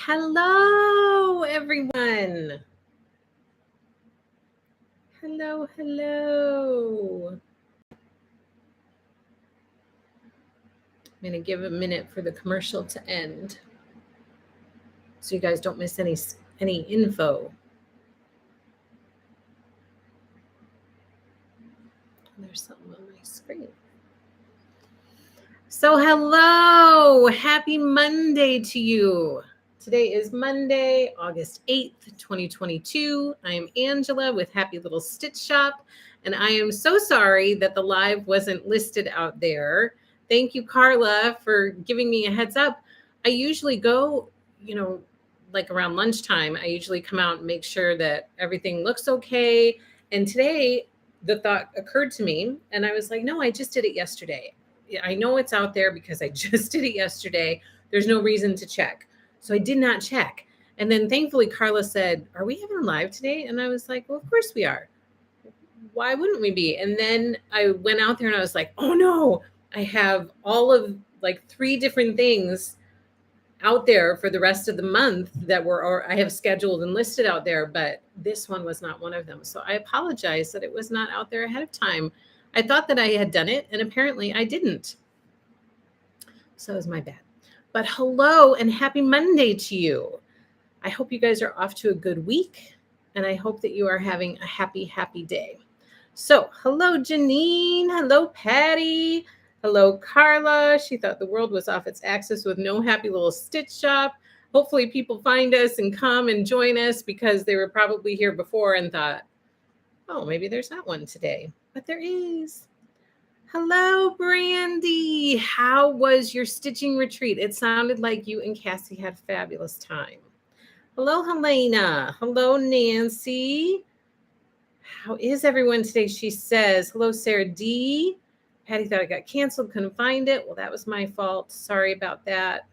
Hello, everyone. Hello. I'm going to give a minute for the commercial to end so you guys don't miss any info. There's something on my screen. So hello, happy Monday to you. Today is Monday, August 8th, 2022. I am Angela with Happy Little Stitch Shop, and I am so sorry that the live wasn't listed out there. Thank you, Carla, for giving me a heads up. I usually go, like around lunchtime, I usually come out and make sure that everything looks okay. And today, the thought occurred to me, and I was like, no, I just did it yesterday. I know it's out there because I just did it yesterday. There's no reason to check. So I did not check. And then thankfully, Carla said, are we having a live today? And I was like, well, of course we are. Why wouldn't we be? And then I went out there and I was like, oh no, I have all of like 3 different things out there for the rest of the month that I have scheduled and listed out there, but this one was not one of them. So I apologize that it was not out there ahead of time. I thought that I had done it, and apparently I didn't. So it was my bad. But hello and happy Monday to you. I hope you guys are off to a good week, and I hope that you are having a happy day. So hello, Janine. Hello, Patty. Hello, Carla. She thought the world was off its axis with no Happy Little Stitch Shop. Hopefully people find us and come and join us because they were probably here before and thought, oh, maybe there's not one today. But there is. Hello, Brandy. How was your stitching retreat? It sounded like you and Cassie had a fabulous time. Hello, Helena. Hello, Nancy. How is everyone today? She says, hello, Sarah D. Patty thought it got canceled, couldn't find it. Well, that was my fault. Sorry about that.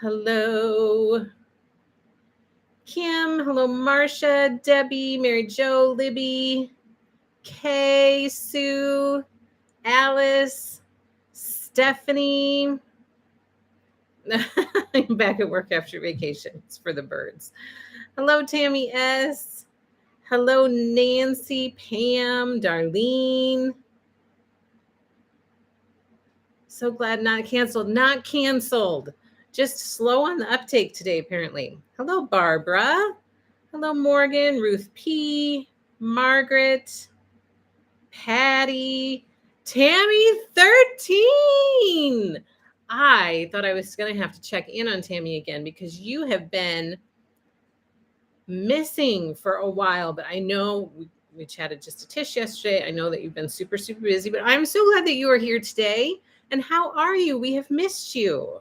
Hello, Kim. Hello, Marcia, Debbie, Mary Jo, Libby, Kay, Sue, Alice, Stephanie. I'm back at work after vacation. It's for the birds. Hello, Tammy S. Hello, Nancy, Pam, Darlene. So glad not canceled. Not canceled. Just slow on the uptake today, apparently. Hello, Barbara. Hello, Morgan, Ruth P., Margaret, Patty, Tammy 13. I thought I was going to have to check in on Tammy again because you have been missing for a while, but I know we chatted just a tish yesterday. I know that you've been super busy, but I'm so glad that you are here today. And how are you? We have missed you.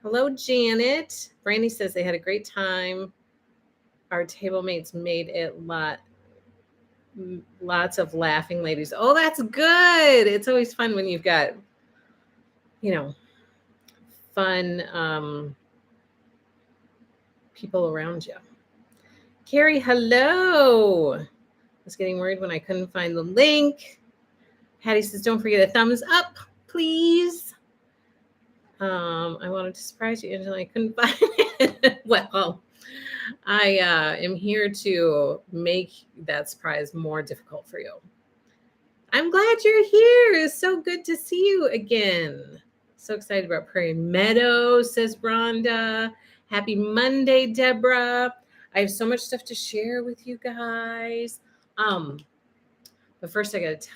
Hello, Janet. Brandy says they had a great time. Our table mates made it lots of laughing ladies. Oh, that's good. It's always fun when you've got, fun people around you. Carrie, hello. I was getting worried when I couldn't find the link. Patty says, don't forget a thumbs up, please. I wanted to surprise you, Angela. I couldn't find it. Well, I am here to make that surprise more difficult for you. I'm glad you're here. It's so good to see you again. So excited about Prairie Meadow, says Rhonda. Happy Monday, Deborah. I have so much stuff to share with you guys. But first I gotta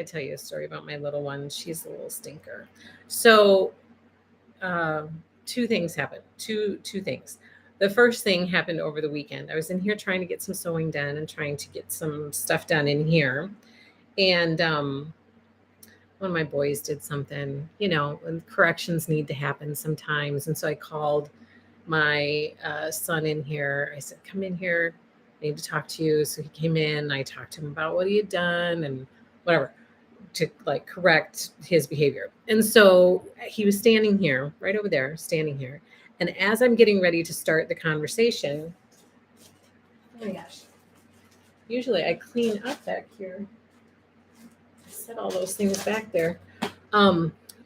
tell you a story about my little one. She's a little stinker. So 2 things happened. Two things. The first thing happened over the weekend. I was in here trying to get some sewing done and trying to get some stuff done in here. And one of my boys did something, and corrections need to happen sometimes. And so I called my son in here. I said, come in here. I need to talk to you. So he came in. I talked to him about what he had done and whatever to correct his behavior. And so he was standing here, right over there, standing here. And as I'm getting ready to start the conversation, oh my gosh, usually I clean up back here. I set all those things back there.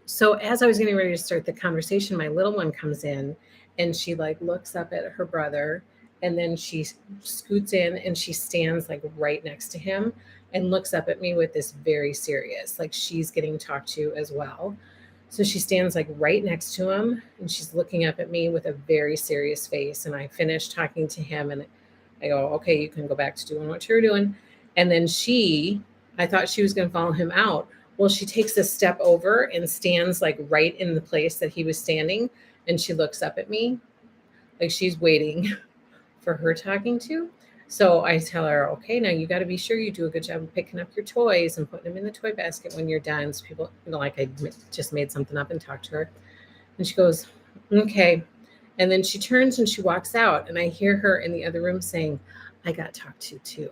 So as I was getting ready to start the conversation, my little one comes in and she like looks up at her brother, and then she scoots in and she stands like right next to him and looks up at me with this very serious, like she's getting talked to as well. So she stands like right next to him and she's looking up at me with a very serious face. And I finish talking to him and I go, okay, you can go back to doing what you're doing. And then I thought she was going to follow him out. Well, she takes a step over and stands like right in the place that he was standing. And she looks up at me like she's waiting for her talking to. So I tell her, okay, now you got to be sure you do a good job of picking up your toys and putting them in the toy basket when you're done. So people, like I just made something up and talked to her. And she goes, okay. And then she turns and she walks out. And I hear her in the other room saying, I got talked to too.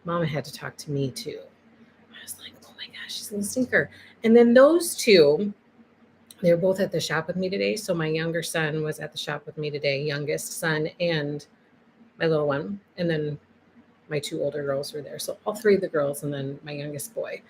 Mama had to talk to me too. I was like, oh my gosh, she's a little stinker. And then those two, they were both at the shop with me today. So my younger son was at the shop with me today, youngest son and my little one. And then my two older girls were there. So all three of the girls and then my youngest boy.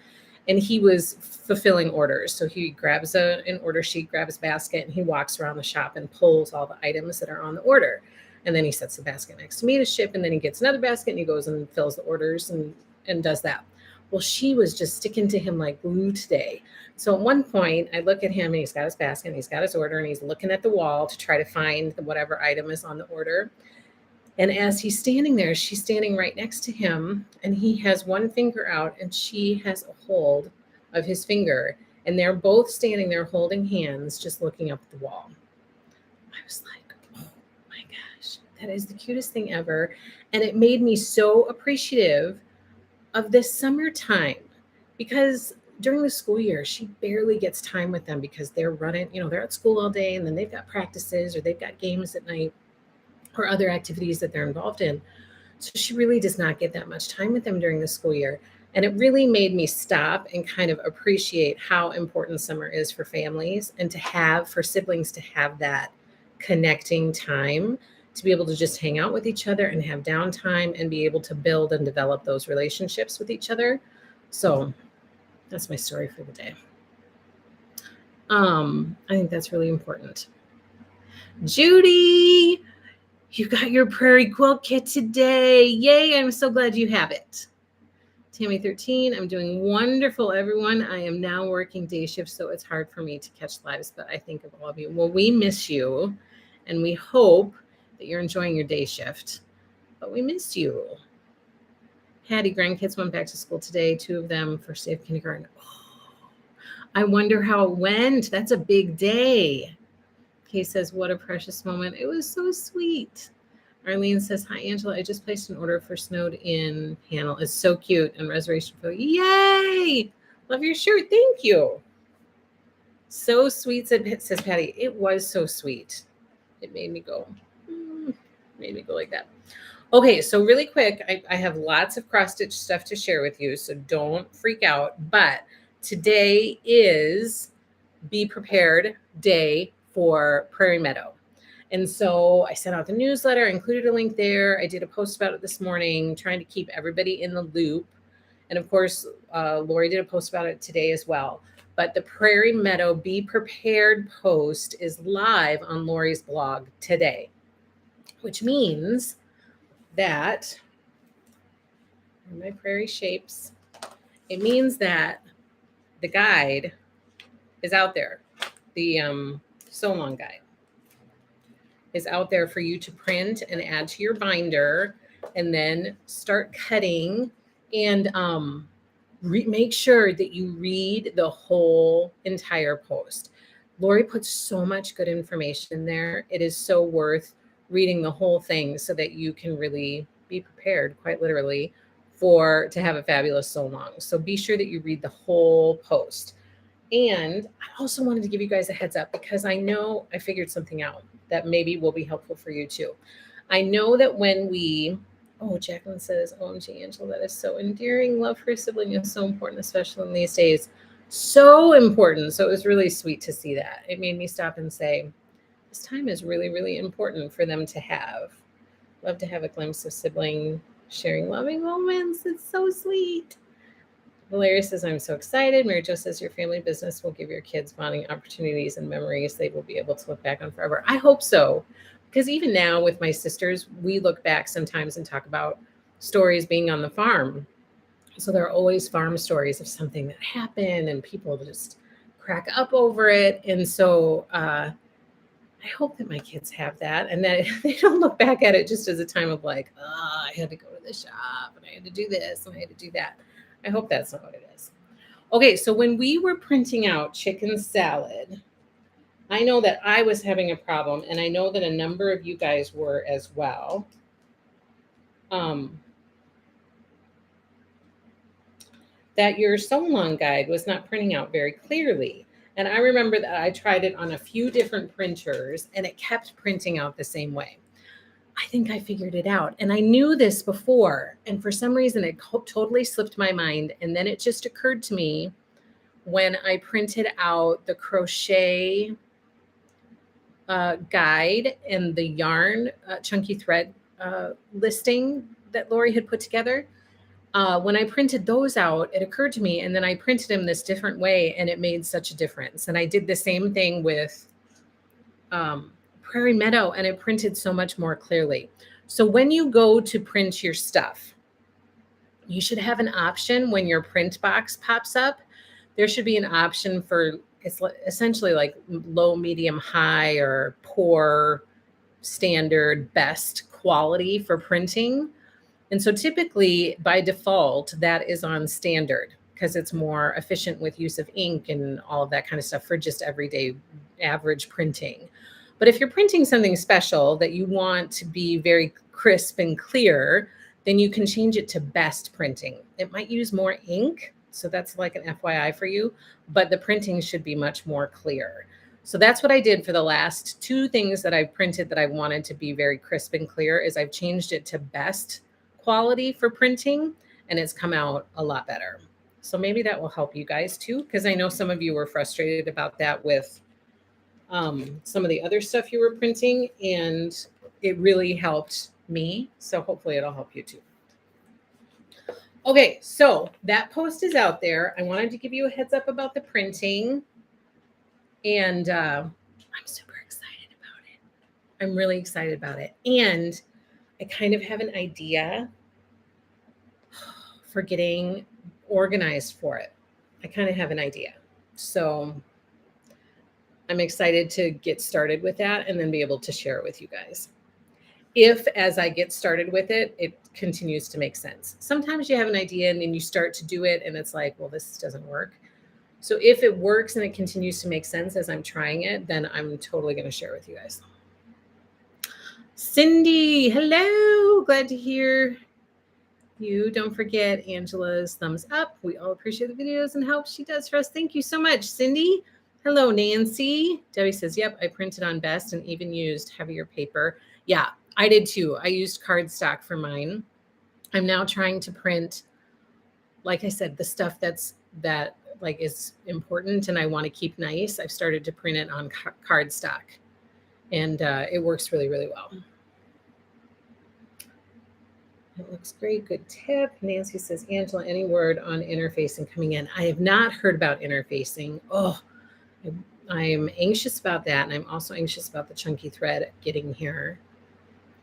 And he was fulfilling orders. So he grabs an order sheet, grabs a basket, and he walks around the shop and pulls all the items that are on the order. And then he sets the basket next to me to ship. And then he gets another basket and he goes and fills the orders and does that. Well, she was just sticking to him like glue today. So at one point, I look at him and he's got his basket and he's got his order and he's looking at the wall to try to find whatever item is on the order. And as he's standing there, she's standing right next to him and he has one finger out and she has a hold of his finger. And they're both standing there holding hands, just looking up at the wall. I was like, oh my gosh, that is the cutest thing ever. And it made me so appreciative of this summertime because during the school year, she barely gets time with them because they're running, they're at school all day and then they've got practices or they've got games at night or other activities that they're involved in. So she really does not get that much time with them during the school year. And it really made me stop and kind of appreciate how important summer is for families and for siblings to have that connecting time, to be able to just hang out with each other and have downtime and be able to build and develop those relationships with each other. So that's my story for the day. I think that's really important. Judy, you got your prairie quilt kit today. Yay, I'm so glad you have it. Tammy 13, I'm doing wonderful, everyone. I am now working day shifts, so it's hard for me to catch lives, but I think of all of you. Well, we miss you, and we hope that you're enjoying your day shift, but we missed you. Hattie, grandkids went back to school today, 2 of them first day of kindergarten. Oh, I wonder how it went. That's a big day. Kay says, what a precious moment. It was so sweet. Arlene says, hi, Angela. I just placed an order for Snowed In panel. It's so cute. And reservation for Yay! Love your shirt. Thank you. So sweet, says Patty. It was so sweet. It made me go like that. Okay, so really quick, I have lots of cross-stitch stuff to share with you, so don't freak out. But today is Be Prepared Day for Prairie Meadow. And so I sent out the newsletter, included a link there. I did a post about it this morning, trying to keep everybody in the loop. And of course, Lori did a post about it today as well. But the Prairie Meadow Be Prepared post is live on Lori's blog today, which means that my prairie shapes, it means that the guide is out there. The sew along guide is out there for you to print and add to your binder and then start cutting and make sure that you read the whole entire post. Lori puts so much good information in there. It is so worth reading the whole thing so that you can really be prepared, quite literally, to have a fabulous sew along. So be sure that you read the whole post. And I also wanted to give you guys a heads up because I know I figured something out that maybe will be helpful for you too. I know that Jacqueline says, OMG, Angela, that is so endearing. Love for a sibling is so important, especially in these days. So important. So it was really sweet to see that. It made me stop and say, this time is really, really important for them to have. Love to have a glimpse of sibling sharing loving moments. It's so sweet. Valeria says, I'm so excited. Mary Jo says, your family business will give your kids bonding opportunities and memories they will be able to look back on forever. I hope so. Because even now with my sisters, we look back sometimes and talk about stories being on the farm. So there are always farm stories of something that happened and people just crack up over it. And so I hope that my kids have that and that they don't look back at it just as a time of like, oh, I had to go to the shop and I had to do this and I had to do that. I hope that's not what it is. Okay, so when we were printing out chicken salad, I know that I was having a problem, and I know that a number of you guys were as well. That your sew-along guide was not printing out very clearly. And I remember that I tried it on a few different printers, and it kept printing out the same way. I think I figured it out. And I knew this before. And for some reason, it totally slipped my mind. And then it just occurred to me when I printed out the crochet guide and the yarn chunky thread listing that Lori had put together. When I printed those out, it occurred to me, and then I printed them this different way, and it made such a difference. And I did the same thing with Prairie Meadow, and it printed so much more clearly. So when you go to print your stuff, you should have an option when your print box pops up. There should be an option for, it's essentially like low, medium, high, or poor, standard, best quality for printing. And so typically by default, that is on standard because it's more efficient with use of ink and all of that kind of stuff for just everyday average printing. But if you're printing something special that you want to be very crisp and clear, then you can change it to best printing. It might use more ink, so that's like an FYI for you, but the printing should be much more clear. So that's what I did for the last two things that I've printed that I wanted to be very crisp and clear is I've changed it to best quality for printing, and it's come out a lot better. So maybe that will help you guys too, because I know some of you were frustrated about that with some of the other stuff you were printing, and it really helped me. So hopefully it'll help you too. Okay, so that post is out there. I wanted to give you a heads up about the printing, and I'm super excited about it. I'm really excited about it. And I kind of have an idea for getting organized for it. I kind of have an idea. So I'm excited to get started with that and then be able to share it with you guys. If as I get started with it, it continues to make sense. Sometimes you have an idea and then you start to do it and it's like, well, this doesn't work. So if it works and it continues to make sense as I'm trying it, then I'm totally going to share with you guys. Cindy, hello. Glad to hear you. Don't forget Angela's thumbs up. We all appreciate the videos and help she does for us. Thank you so much, Cindy. Hello, Nancy. Debbie says, yep, I printed on best and even used heavier paper. Yeah, I did too. I used cardstock for mine. I'm now trying to print, like I said, the stuff that like is important and I want to keep nice. I've started to print it on cardstock, and it works really, really well. It looks great. Good tip. Nancy says, Angela, any word on interfacing coming in? I have not heard about interfacing. Oh, I'm anxious about that. And I'm also anxious about the chunky thread getting here,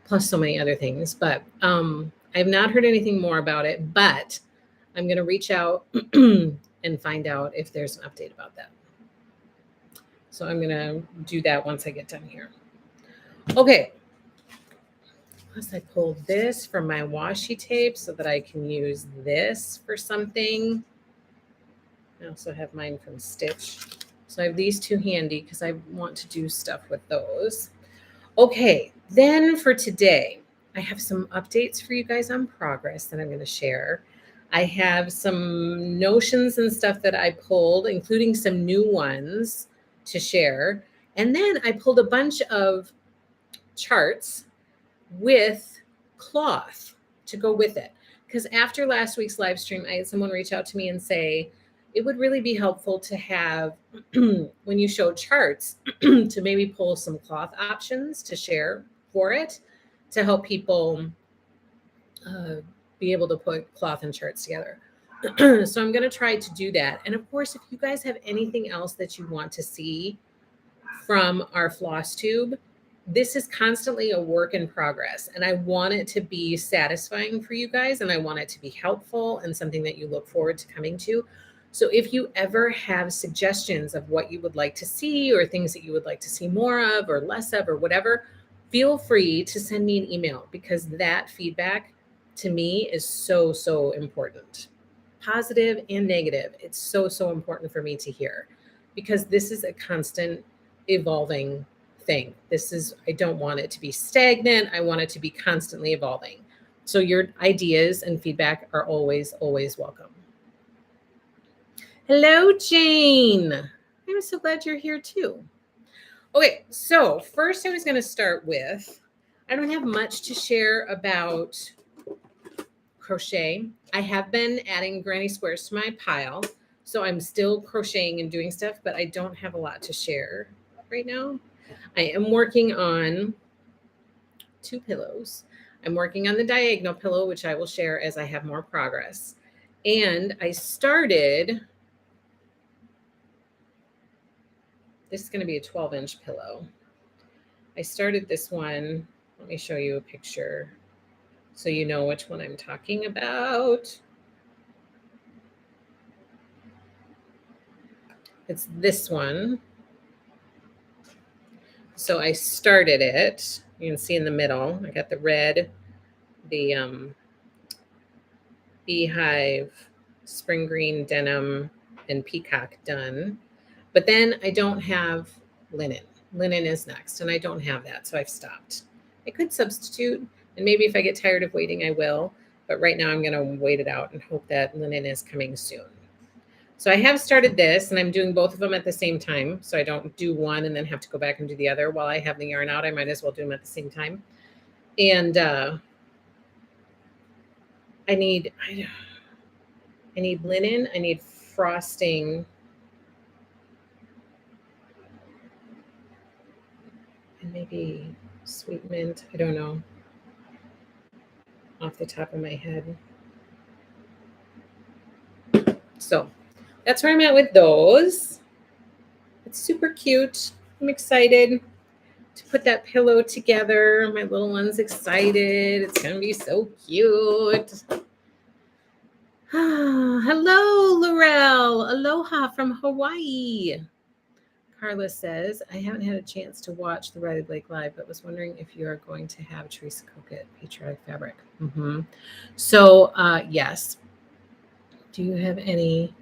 plus so many other things. But I have not heard anything more about it, but I'm going to reach out and find out if there's an update about that. So I'm going to do that once I get done here. Okay. Plus I pulled this from my washi tape so that I can use this for something. I also have mine from Stitch. So I have these two handy because I want to do stuff with those. Okay, then for today, I have some updates for you guys on progress that I'm going to share. I have some notions and stuff that I pulled, including some new ones to share. And then I pulled a bunch of charts with cloth to go with it. Because after last week's live stream, I had someone reach out to me and say, it would really be helpful to have, when you show charts, to maybe pull some cloth options to share for it to help people be able to put cloth and charts together. So I'm going to try to do that. And of course, if you guys have anything else that you want to see from our Flosstube, this is constantly a work in progress. And I want it to be satisfying for you guys. And I want it to be helpful and something that you look forward to coming to. So if you ever have suggestions of what you would like to see or things that you would like to see more of or less of or whatever, feel free to send me an email, because that feedback to me is so, so important. Positive and negative. It's so, so important for me to hear, because this is a constant evolving thing. I don't want it to be stagnant. I want it to be constantly evolving. So your ideas and feedback are always, always welcome. Hello, Jane. I'm so glad you're here too. Okay, so first I was going to start with, I don't have much to share about crochet. I have been adding granny squares to my pile, so I'm still crocheting and doing stuff, but I don't have a lot to share right now. I am working on 2 pillows. I'm working on the diagonal pillow, which I will share as I have more progress. And I started, this is going to be a 12-inch pillow. I started this one. Let me show you a picture so you know which one I'm talking about. It's this one. So I started it. You can see in the middle, I got the red, the beehive, spring green denim, and peacock done. But then I don't have linen. Linen is next, and I don't have that, so I've stopped. I could substitute, and maybe if I get tired of waiting, I will. But right now I'm going to wait it out and hope that linen is coming soon. So I have started this, and I'm doing both of them at the same time, so I don't do one and then have to go back and do the other. While I have the yarn out, I might as well do them at the same time. And I need linen. I need frosting. And maybe sweet mint. I don't know off the top of my head. So that's where I'm at with those. It's super cute. I'm excited to put that pillow together. My little one's excited. It's going to be so cute. Hello, Laurel. Aloha from Hawaii. Carla says, I haven't had a chance to watch the Riley Blake Live, but was wondering if you are going to have Teresa Coquette patriotic fabric. So, yes. Do you have any?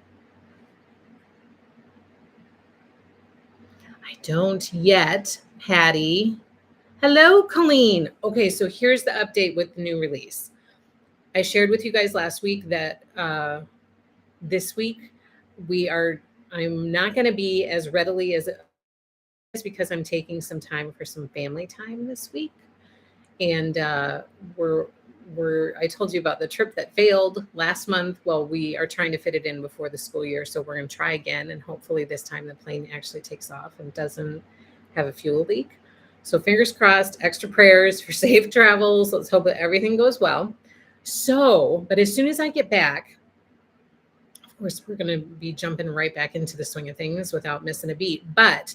I don't yet, Patty. Hello, Colleen. Okay, so here's the update with the new release. I shared with you guys last week that this week I'm not going to be as readily as because I'm taking some time for some family time this week. And I told you about the trip that failed last month. Well, we are trying to fit it in before the school year. So we're going to try again. And hopefully this time the plane actually takes off and doesn't have a fuel leak. So fingers crossed, extra prayers for safe travels. Let's hope that everything goes well. So, but as soon as I get back, of course, we're going to be jumping right back into the swing of things without missing a beat. But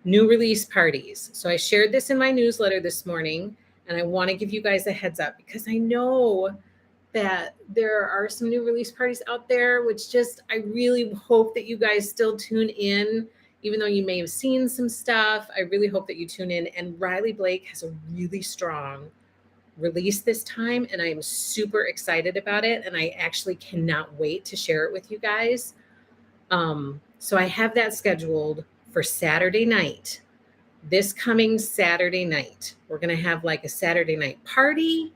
new release parties. So I shared this in my newsletter this morning, and I want to give you guys a heads up because I know that there are some new release parties out there, which I really hope that you guys still tune in, even though you may have seen some stuff. I really hope that you tune in. And Riley Blake has a really strong release this time, and I am super excited about it. And I actually cannot wait to share it with you guys. So I have that scheduled for Saturday night. This coming Saturday night, we're going to have like a Saturday night party.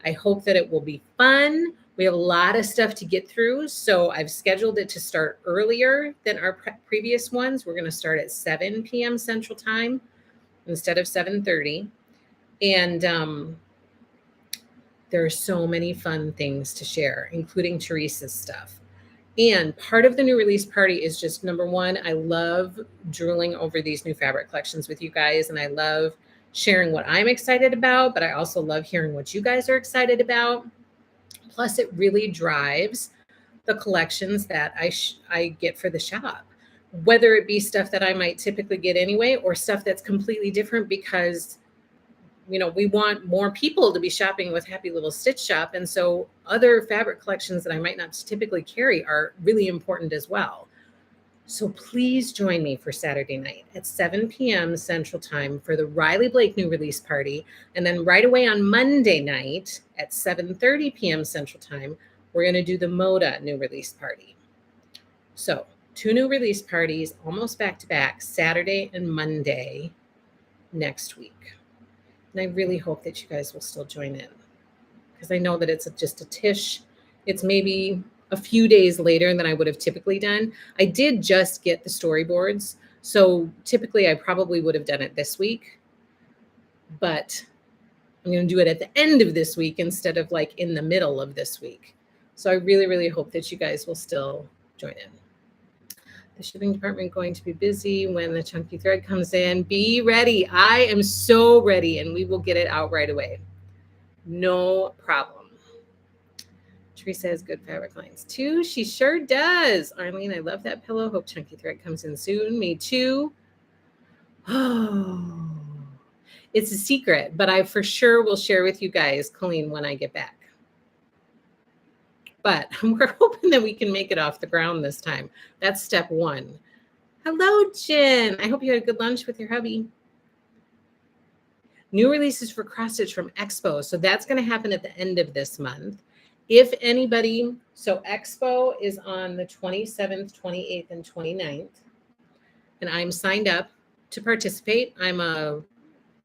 I hope that it will be fun. We have a lot of stuff to get through. So I've scheduled it to start earlier than our previous ones. We're going to start at 7 p.m. Central Time instead of 7:30. And there are so many fun things to share, including Teresa's stuff. And part of the new release party is just, number one, I love drooling over these new fabric collections with you guys. And I love sharing what I'm excited about, but I also love hearing what you guys are excited about. Plus, it really drives the collections that I get for the shop, whether it be stuff that I might typically get anyway, or stuff that's completely different because, we want more people to be shopping with Happy Little Stitch Shop. And so other fabric collections that I might not typically carry are really important as well. So please join me for Saturday night at 7 p.m. Central Time for the Riley Blake new release party. And then right away on Monday night at 7:30 p.m. Central Time, we're going to do the Moda new release party. So 2 new release parties, almost back to back, Saturday and Monday next week. And I really hope that you guys will still join in, because I know that it's just a tish. It's maybe a few days later than I would have typically done. I did just get the storyboards, so typically I probably would have done it this week, but I'm going to do it at the end of this week instead of like in the middle of this week. So I really, really hope that you guys will still join in. The shipping department going to be busy when the chunky thread comes in. Be ready. I am so ready, and we will get it out right away. No problem. Teresa has good fabric lines too. She sure does. Arlene, I love that pillow. Hope chunky thread comes in soon. Me too. Oh, it's a secret, but I for sure will share with you guys, Colleen, when I get back. But we're hoping that we can make it off the ground this time. That's step 1. Hello, Jen. I hope you had a good lunch with your hubby. New releases for cross stitch from Expo. So that's going to happen at the end of this month. If anybody, so Expo is on the 27th, 28th, and 29th. And I'm signed up to participate. I'm a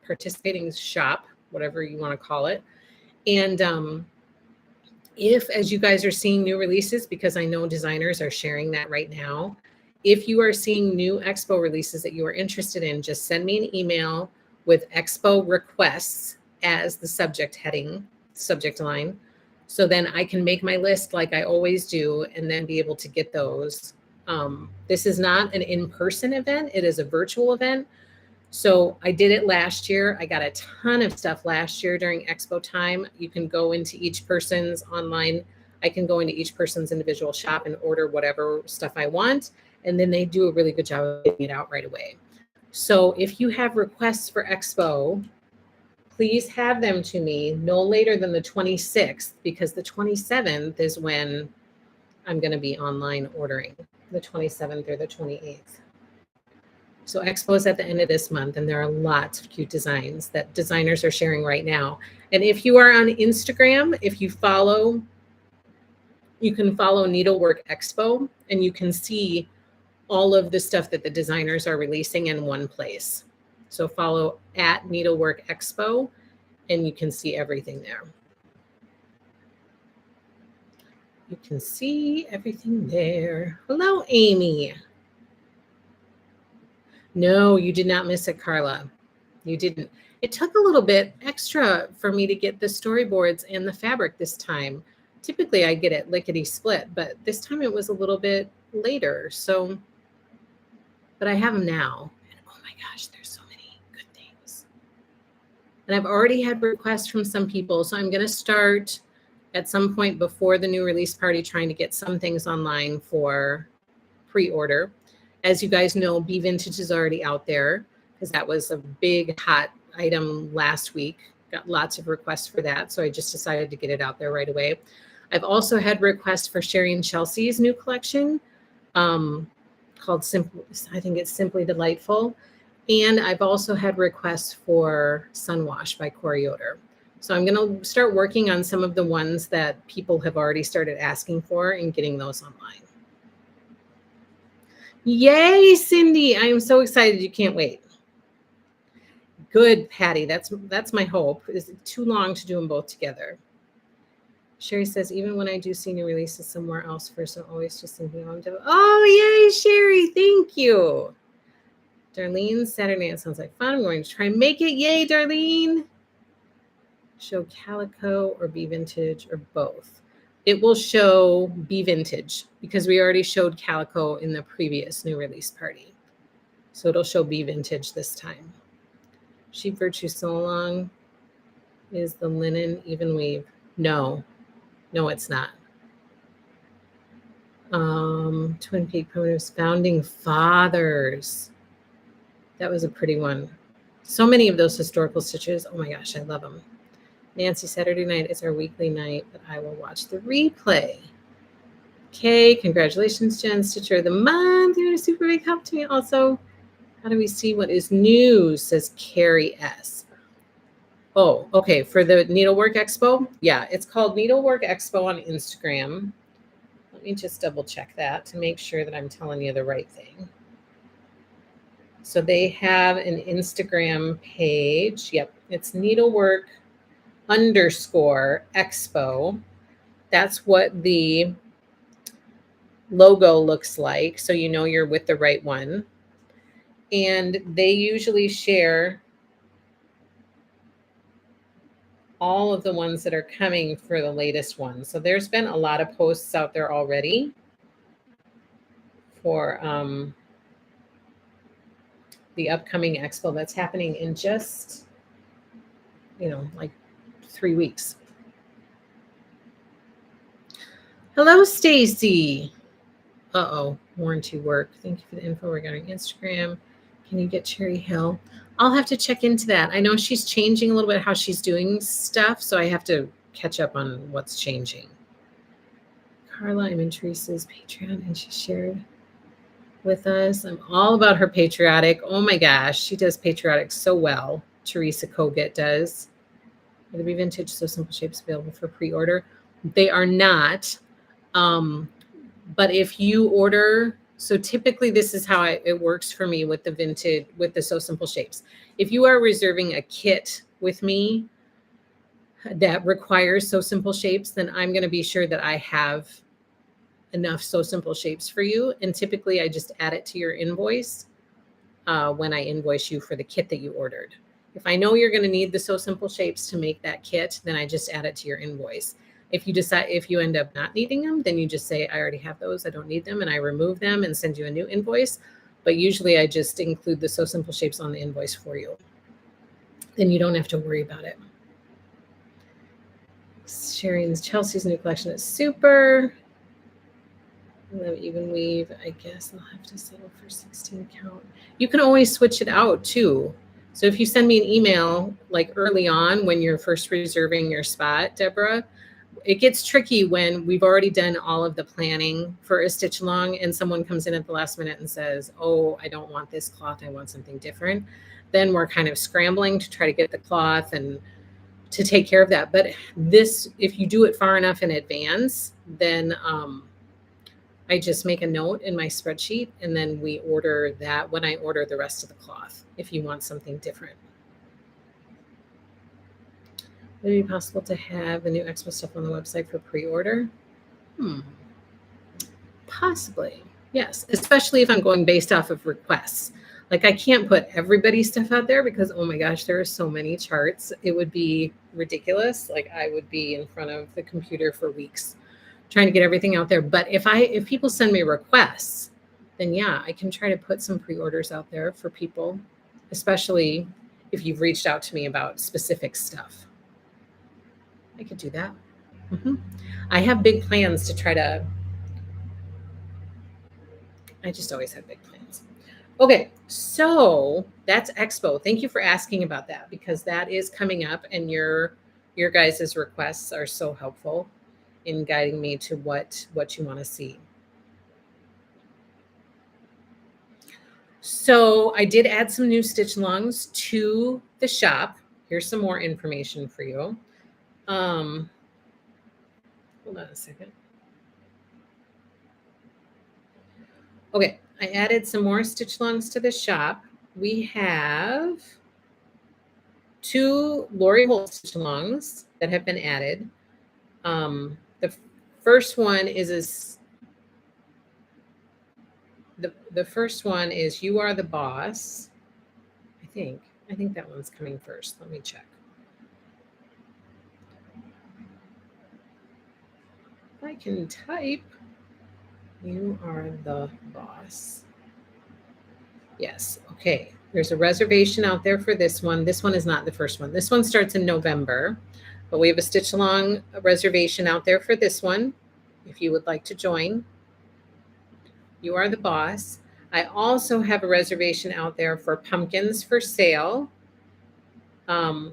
participating shop, whatever you want to call it. And if, as you guys are seeing new releases, because I know designers are sharing that right now, if you are seeing new Expo releases that you are interested in, just send me an email with Expo requests as the subject heading, subject line. So then I can make my list like I always do and then be able to get those. This is not an in-person event. It is a virtual event. So I did it last year. I got a ton of stuff last year during Expo time. You can go into each person's online. I can go into each person's individual shop and order whatever stuff I want. And then they do a really good job of getting it out right away. So if you have requests for Expo, please have them to me no later than the 26th, because the 27th is when I'm going to be online ordering, the 27th or the 28th. So Expo is at the end of this month, and there are lots of cute designs that designers are sharing right now. And if you are on Instagram, if you follow, you can follow Needlework Expo, and you can see all of the stuff that the designers are releasing in one place. So follow at Needlework Expo, and you can see everything there. You can see everything there. Hello, Amy. No, you did not miss it, Carla. You didn't. It took a little bit extra for me to get the storyboards and the fabric this time. Typically, I get it lickety split, but this time it was a little bit later. So, but I have them now. And oh my gosh, there's so many good things. And I've already had requests from some people. So I'm going to start at some point before the new release party trying to get some things online for pre-order. As you guys know, Be Vintage is already out there because that was a big hot item last week. Got lots of requests for that. So I just decided to get it out there right away. I've also had requests for Sherry and Chelsea's new collection called Simple. I think it's Simply Delightful. And I've also had requests for Sunwash by Corey Yoder. So I'm going to start working on some of the ones that people have already started asking for and getting those online. Yay, Cindy. I am so excited. You can't wait. Good, Patty. That's my hope. Is it too long to do them both together? Sherry says, even when I do see new releases somewhere else first, I'm always just thinking, oh, yay, Sherry. Thank you. Darlene, Saturday night sounds like fun. I'm going to try and make it. Yay, Darlene. Show Calico or Be Vintage or both. It will show Be Vintage because we already showed Calico in the previous new release party. So it'll show Be Vintage this time. Sheep Virtue Sew Along is the linen even weave. No, it's not. Twin Peak Primitives Founding Fathers. That was a pretty one. So many of those historical stitches. Oh my gosh, I love them. Nancy, Saturday night is our weekly night, but I will watch the replay. Okay, congratulations, Jen. Stitcher of the month. You're a super big help to me. Also, how do we see what is new? Says Carrie S. Oh, okay. For the Needlework Expo? Yeah, it's called Needlework Expo on Instagram. Let me just double check that to make sure that I'm telling you the right thing. So they have an Instagram page. Yep, it's Needlework_Expo. That's what the logo looks like. So you know you're with the right one. And they usually share all of the ones that are coming for the latest one. So there's been a lot of posts out there already for the upcoming expo that's happening in just, like 3 weeks. Hello, Stacy. Uh-oh, warranty work. Thank you for the info regarding Instagram. Can you get Cherry Hill? I'll have to check into that. I know she's changing a little bit how she's doing stuff, so I have to catch up on what's changing. Carla, I'm in Teresa's Patreon, and she shared with us. I'm all about her patriotic. Oh my gosh, she does patriotic so well. Teresa Koget does. Will there be vintage So Simple Shapes available for pre-order? They are not. But if you order, so typically this is how it works for me with the vintage, with the So Simple Shapes. If you are reserving a kit with me that requires So Simple Shapes, then I'm going to be sure that I have enough So Simple Shapes for you. And typically I just add it to your invoice when I invoice you for the kit that you ordered. If I know you're going to need the So Simple Shapes to make that kit, then I just add it to your invoice. If you end up not needing them, then you just say, I already have those, I don't need them, and I remove them and send you a new invoice. But usually I just include the So Simple Shapes on the invoice for you. Then you don't have to worry about it. Sharing Chelsea's new collection is super. I love even weave. I guess I'll have to settle for 16 count. You can always switch it out too. So if you send me an email like early on when you're first reserving your spot, Deborah, it gets tricky when we've already done all of the planning for a stitch along and someone comes in at the last minute and says, oh, I don't want this cloth, I want something different. Then we're kind of scrambling to try to get the cloth and to take care of that. But this, if you do it far enough in advance, then I just make a note in my spreadsheet and then we order that when I order the rest of the cloth, if you want something different. Would it be possible to have the new expo stuff on the website for pre-order? Possibly, yes. Especially if I'm going based off of requests. Like I can't put everybody's stuff out there because, oh my gosh, there are so many charts. It would be ridiculous. Like I would be in front of the computer for weeks trying to get everything out there. But if people send me requests, then yeah, I can try to put some pre-orders out there for people, especially if you've reached out to me about specific stuff. I could do that. I have big plans to try to, I just always have big plans. Okay, so that's Expo. Thank you for asking about that because that is coming up and your guys' requests are so helpful in guiding me to what you want to see. So I did add some new stitch alongs to the shop. Here's some more information for you. Hold on a second. Okay, I added some more stitch alongs to the shop. We have 2 Lori Holt stitch alongs that have been added. The first one is the first one is You Are the Boss. I think that one's coming first. Let me check. If I can type, You Are the Boss. Yes. Okay. There's a reservation out there for this one. This one is not the first one. This one starts in November, but we have a stitch along reservation out there for this one if you would like to join. You are the boss. I also have a reservation out there for pumpkins for sale,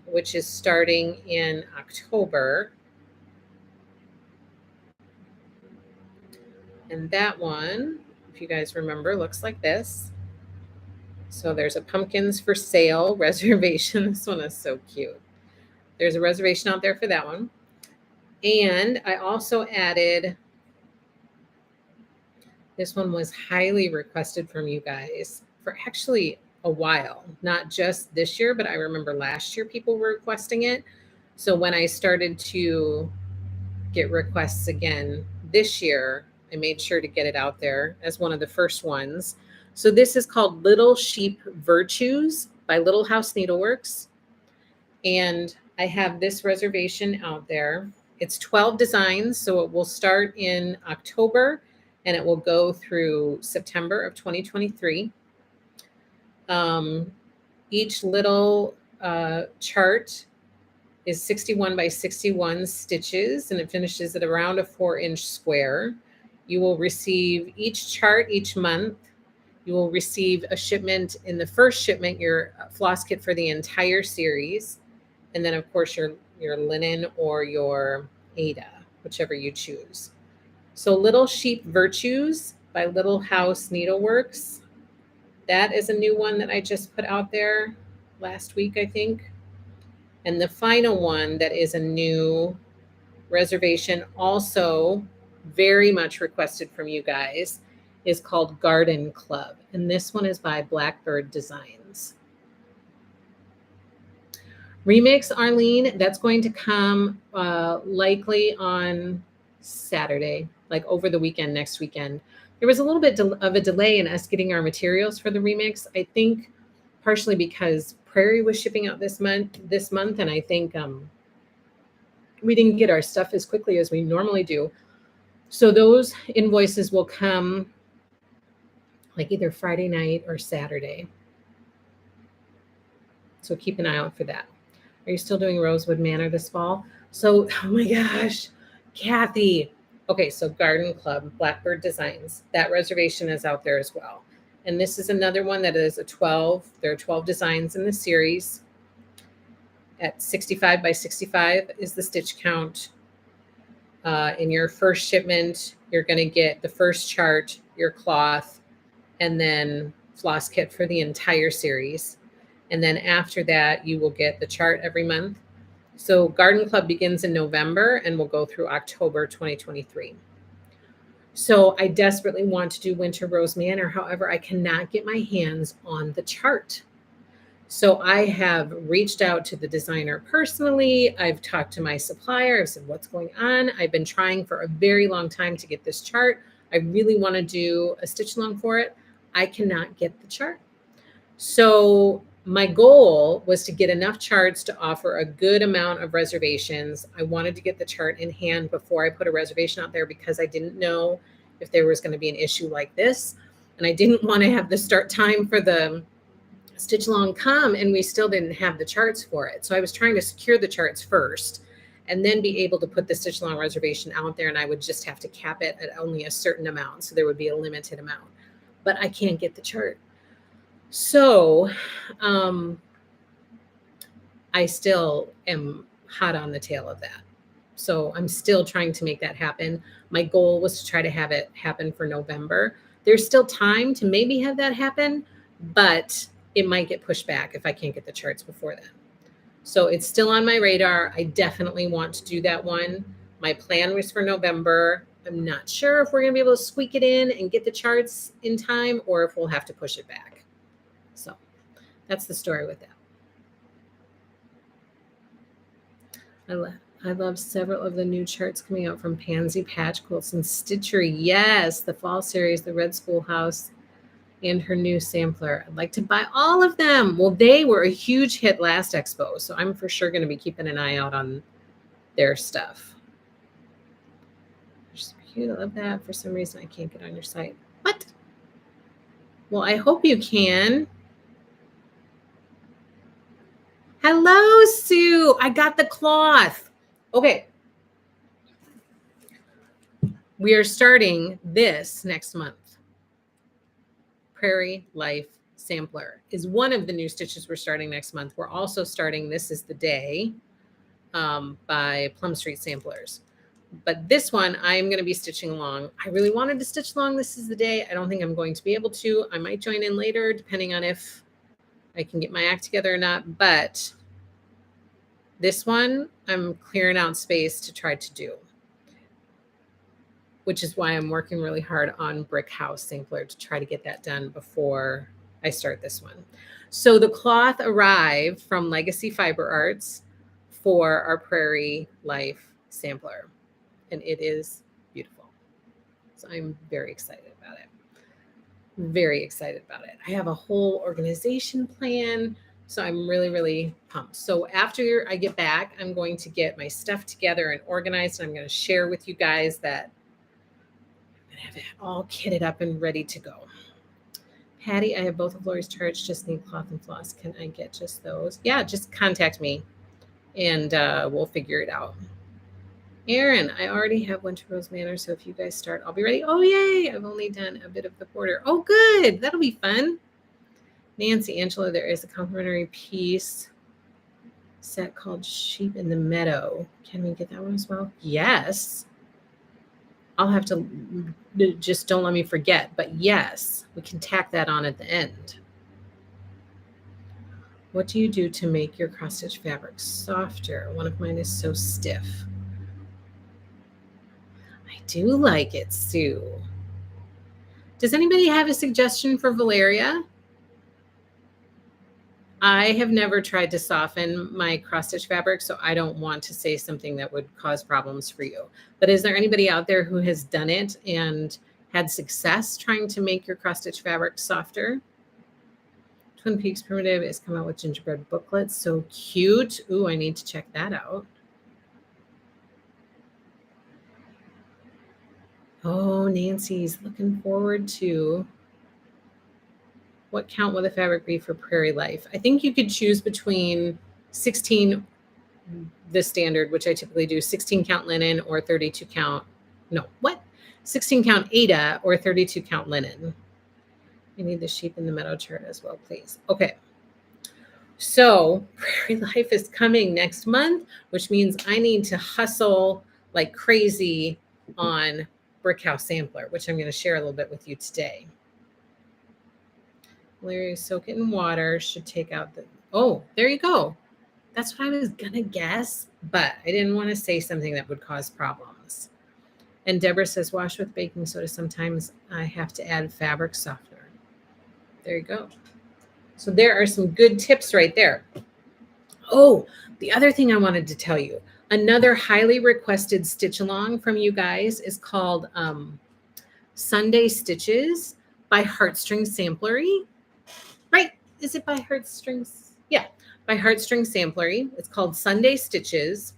which is starting in October. And that one, if you guys remember, looks like this. So there's a pumpkins for sale reservation. This one is so cute. There's a reservation out there for that one. And I also added, this one was highly requested from you guys for actually a while, not just this year, but I remember last year people were requesting it. So when I started to get requests again this year, I made sure to get it out there as one of the first ones. So this is called Little Sheep Virtues by Little House Needleworks. And I have this reservation out there. It's 12 designs, so it will start in October and it will go through September of 2023. Each little chart is 61 by 61 stitches, and it finishes at around a 4-inch square. You will receive each chart each month. You will receive a shipment in the first shipment, your floss kit for the entire series. And then of course your linen or your Ada, whichever you choose. So Little Sheep Virtues by Little House Needleworks. That is a new one that I just put out there last week, I think. And the final one that is a new reservation, also very much requested from you guys, is called Garden Club. And this one is by Blackbird Designs. Remix, Arlene, that's going to come likely on Saturday, like over the weekend, next weekend. There was a little bit of a delay in us getting our materials for the remix. I think partially because Prairie was shipping out this month, and I think we didn't get our stuff as quickly as we normally do. So those invoices will come like either Friday night or Saturday. So keep an eye out for that. Are you still doing Rosewood Manor this fall? So, oh my gosh, Kathy. Okay, so Garden Club, Blackbird Designs. That reservation is out there as well. And this is another one that is a 12. There are 12 designs in the series. At 65 by 65 is the stitch count. In your first shipment, you're going to get the first chart, your cloth, and then floss kit for the entire series. And then after that, you will get the chart every month. So Garden Club begins in November and will go through October 2023. So I desperately want to do Winter Rose Manor. However, I cannot get my hands on the chart. So I have reached out to the designer personally. I've talked to my supplier. I've said, what's going on? I've been trying for a very long time to get this chart. I really want to do a stitch along for it. I cannot get the chart. So my goal was to get enough charts to offer a good amount of reservations. I wanted to get the chart in hand before I put a reservation out there because I didn't know if there was going to be an issue like this. And I didn't want to have the start time for the stitch along come and we still didn't have the charts for it. So I was trying to secure the charts first and then be able to put the stitch along reservation out there, and I would just have to cap it at only a certain amount. So there would be a limited amount, but I can't get the chart. So I still am hot on the tail of that. So I'm still trying to make that happen. My goal was to try to have it happen for November. There's still time to maybe have that happen, but it might get pushed back if I can't get the charts before then. So it's still on my radar. I definitely want to do that one. My plan was for November. I'm not sure if we're going to be able to squeak it in and get the charts in time or if we'll have to push it back. So that's the story with that. I love several of the new charts coming out from Pansy Patch Quilts and Stitchery. Yes, the fall series, the Red Schoolhouse, and her new sampler. I'd like to buy all of them. Well, they were a huge hit last expo, so I'm for sure going to be keeping an eye out on their stuff. Just cute. I love that. For some reason, I can't get on your site. What? Well, I hope you can. Hello, Sue. I got the cloth. Okay. We are starting this next month. Prairie Life Sampler is one of the new stitches we're starting next month. We're also starting This Is the Day by Plum Street Samplers. But this one, I'm going to be stitching along. I really wanted to stitch along This Is the Day. I don't think I'm going to be able to. I might join in later, depending on if I can get my act together or not. But this one, I'm clearing out space to try to do, which is why I'm working really hard on Brickhouse Sampler to try to get that done before I start this one. So the cloth arrived from Legacy Fiber Arts for our Prairie Life Sampler, and it is beautiful. So I'm very excited about it. Very excited about it. I have a whole organization plan, so I'm really, really pumped. So after I get back, I'm going to get my stuff together and organized, and I'm going to share with you guys that I'm going to have it all kitted up and ready to go. Patty, I have both of Lori's charts, just need cloth and floss. Can I get just those? Yeah, just contact me and we'll figure it out. Aaron, I already have Winter Rose Manor, so if you guys start, I'll be ready. Oh, yay. I've only done a bit of the border. Oh, good. That'll be fun. Nancy, Angela, there is a complimentary piece set called Sheep in the Meadow. Can we get that one as well? Yes. I'll have to, just don't let me forget. But yes, we can tack that on at the end. What do you do to make your cross-stitch fabric softer? One of mine is so stiff. I do like it, Sue. Does anybody have a suggestion for Valeria? I have never tried to soften my cross-stitch fabric, so I don't want to say something that would cause problems for you. But is there anybody out there who has done it and had success trying to make your cross-stitch fabric softer? Twin Peaks Primitive is coming out with gingerbread booklets. So cute. Ooh, I need to check that out. Oh, Nancy's looking forward to what count will the fabric be for Prairie Life? I think you could choose between 16, the standard, which I typically do, 16 count linen or 32 count, no, what? 16 count Ada or 32 count linen. I need the Sheep in the Meadow chart as well, please. Okay. So Prairie Life is coming next month, which means I need to hustle like crazy on Brickhouse Sampler, which I'm going to share a little bit with you today. Larry, soak it in water, should take out the, oh, there you go. That's what I was going to guess, but I didn't want to say something that would cause problems. And Deborah says, wash with baking soda. Sometimes I have to add fabric softener. There you go. So there are some good tips right there. Oh, the other thing I wanted to tell you, another highly requested stitch along from you guys is called Sunday Stitches by Heartstring Samplery. Right? Is it by Heartstrings? Yeah, by Heartstring Samplery. It's called Sunday Stitches.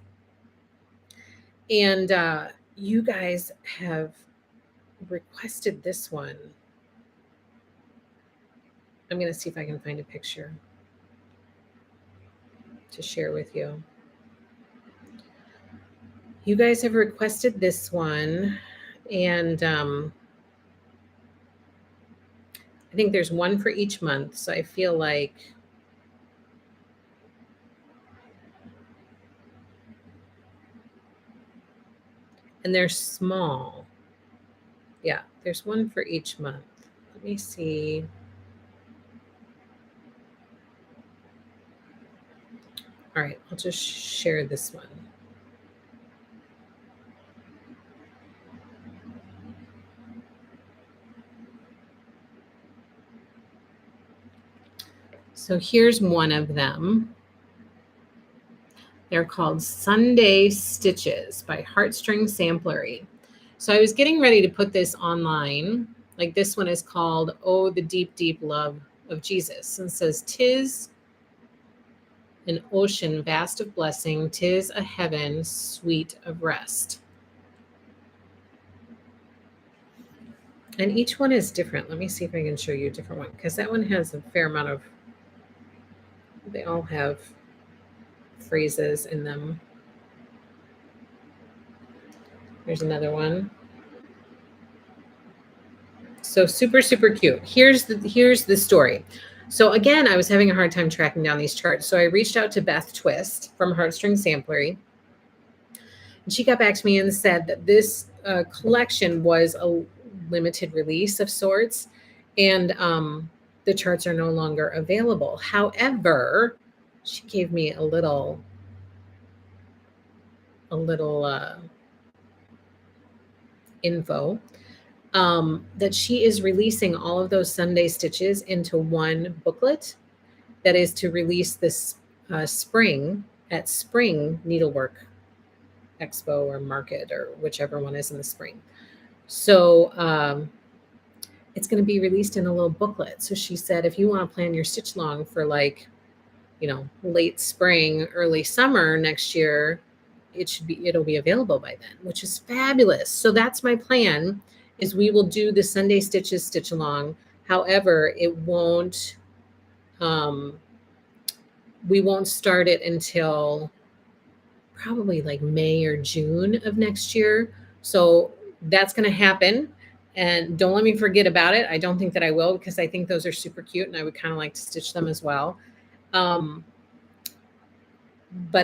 And you guys have requested this one. I'm going to see if I can find a picture to share with you. You guys have requested this one, and I think there's one for each month, so I feel like and they're small. Yeah, there's one for each month. Let me see. All right, I'll just share this one. So here's one of them. They're called Sunday Stitches by Heartstring Samplery. So I was getting ready to put this online. Like this one is called Oh, the Deep, Deep Love of Jesus. And it says, 'Tis an ocean vast of blessing, 'tis a heaven sweet of rest. And each one is different. Let me see if I can show you a different one, because that one has a fair amount of, they all have phrases in them. There's another one. So super, super cute. Here's the story. So again, I was having a hard time tracking down these charts. So I reached out to Beth Twist from Heartstring Samplery. And she got back to me and said that this collection was a limited release of sorts. And the charts are no longer available. However, she gave me a little info that she is releasing all of those Sunday stitches into one booklet that is to release this spring at Spring Needlework Expo or Market or whichever one is in the spring. So it's going to be released in a little booklet. So she said, if you want to plan your stitch along for like, late spring, early summer next year, it'll be available by then, which is fabulous. So that's my plan, is we will do the Sunday stitches stitch along. However, it won't, we won't start it until probably like May or June of next year. So that's going to happen. And don't let me forget about it. I don't think that I will, because I think those are super cute and I would kind of like to stitch them as well. But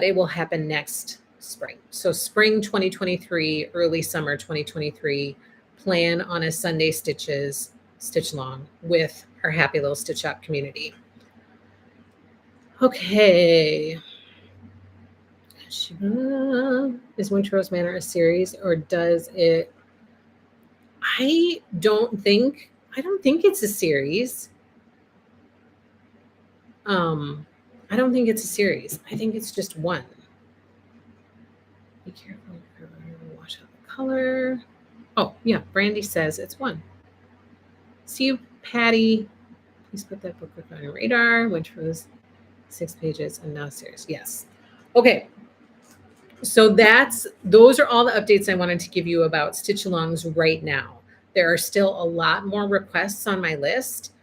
it will happen next spring. So spring 2023, early summer 2023, plan on a Sunday stitches stitch along with our happy little stitch shop community. Okay. Is Winter Rose Manor a series, or does it? I don't think it's a series. I don't think it's a series. I think it's just one. Be careful. Wash out the color. Oh, yeah. Brandy says it's one. See you, Patty. Please put that book on your radar. Winter Rose, 6 pages and now series. Yes. Okay. So those are all the updates I wanted to give you about stitch alongs right now. There are still a lot more requests on my list,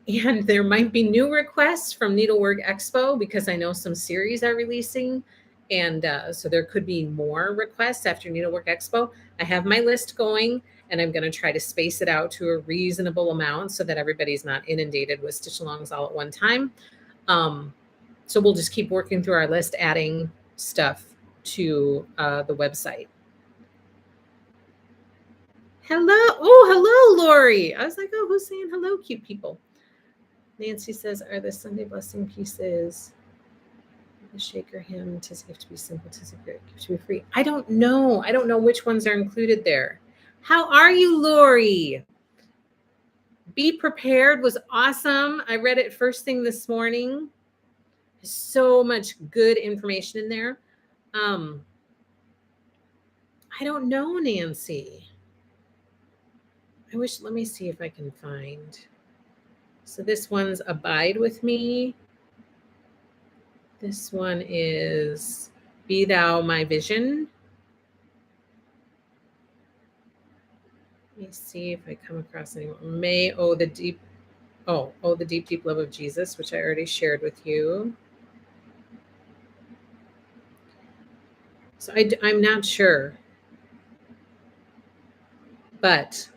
and there might be new requests from Needlework Expo because I know some series are releasing. And so there could be more requests after Needlework Expo. I have my list going, and I'm going to try to space it out to a reasonable amount so that everybody's not inundated with stitch alongs all at one time. So we'll just keep working through our list, adding stuff to the website. Hello. Oh, hello, Lori. I was like, oh, who's saying hello, cute people? Nancy says, are the Sunday blessing pieces the shaker hymn, tis a gift to be simple, tis a gift to be free? I don't know. I don't know which ones are included there. How are you, Lori? Be Prepared was awesome. I read it first thing this morning. So much good information in there. I don't know, Nancy. Let me see if I can find. So this one's Abide With Me. This one is Be Thou My Vision. Let me see if I come across anyone. The deep love of Jesus, which I already shared with you. So I'm not sure, but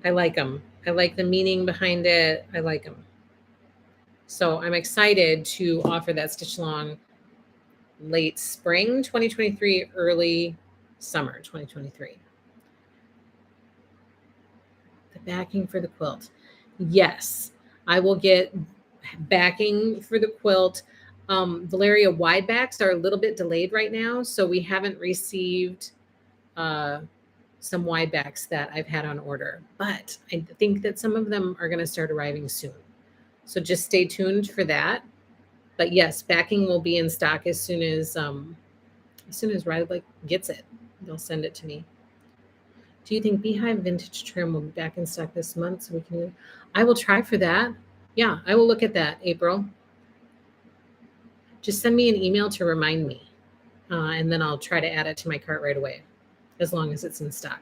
I like them. I like the meaning behind it. I like them. So I'm excited to offer that stitch along late spring 2023, early summer 2023. The backing for the quilt. Yes, I will get backing for the quilt. Valeria, wide backs are a little bit delayed right now, so we haven't received some wide backs that I've had on order, but I think that some of them are going to start arriving soon. So just stay tuned for that. But yes, backing will be in stock as soon as Riley gets it. They'll send it to me. Do you think Beehive Vintage Trim will be back in stock this month? So I will try for that. Yeah, I will look at that, April. Just send me an email to remind me, and then I'll try to add it to my cart right away, as long as it's in stock.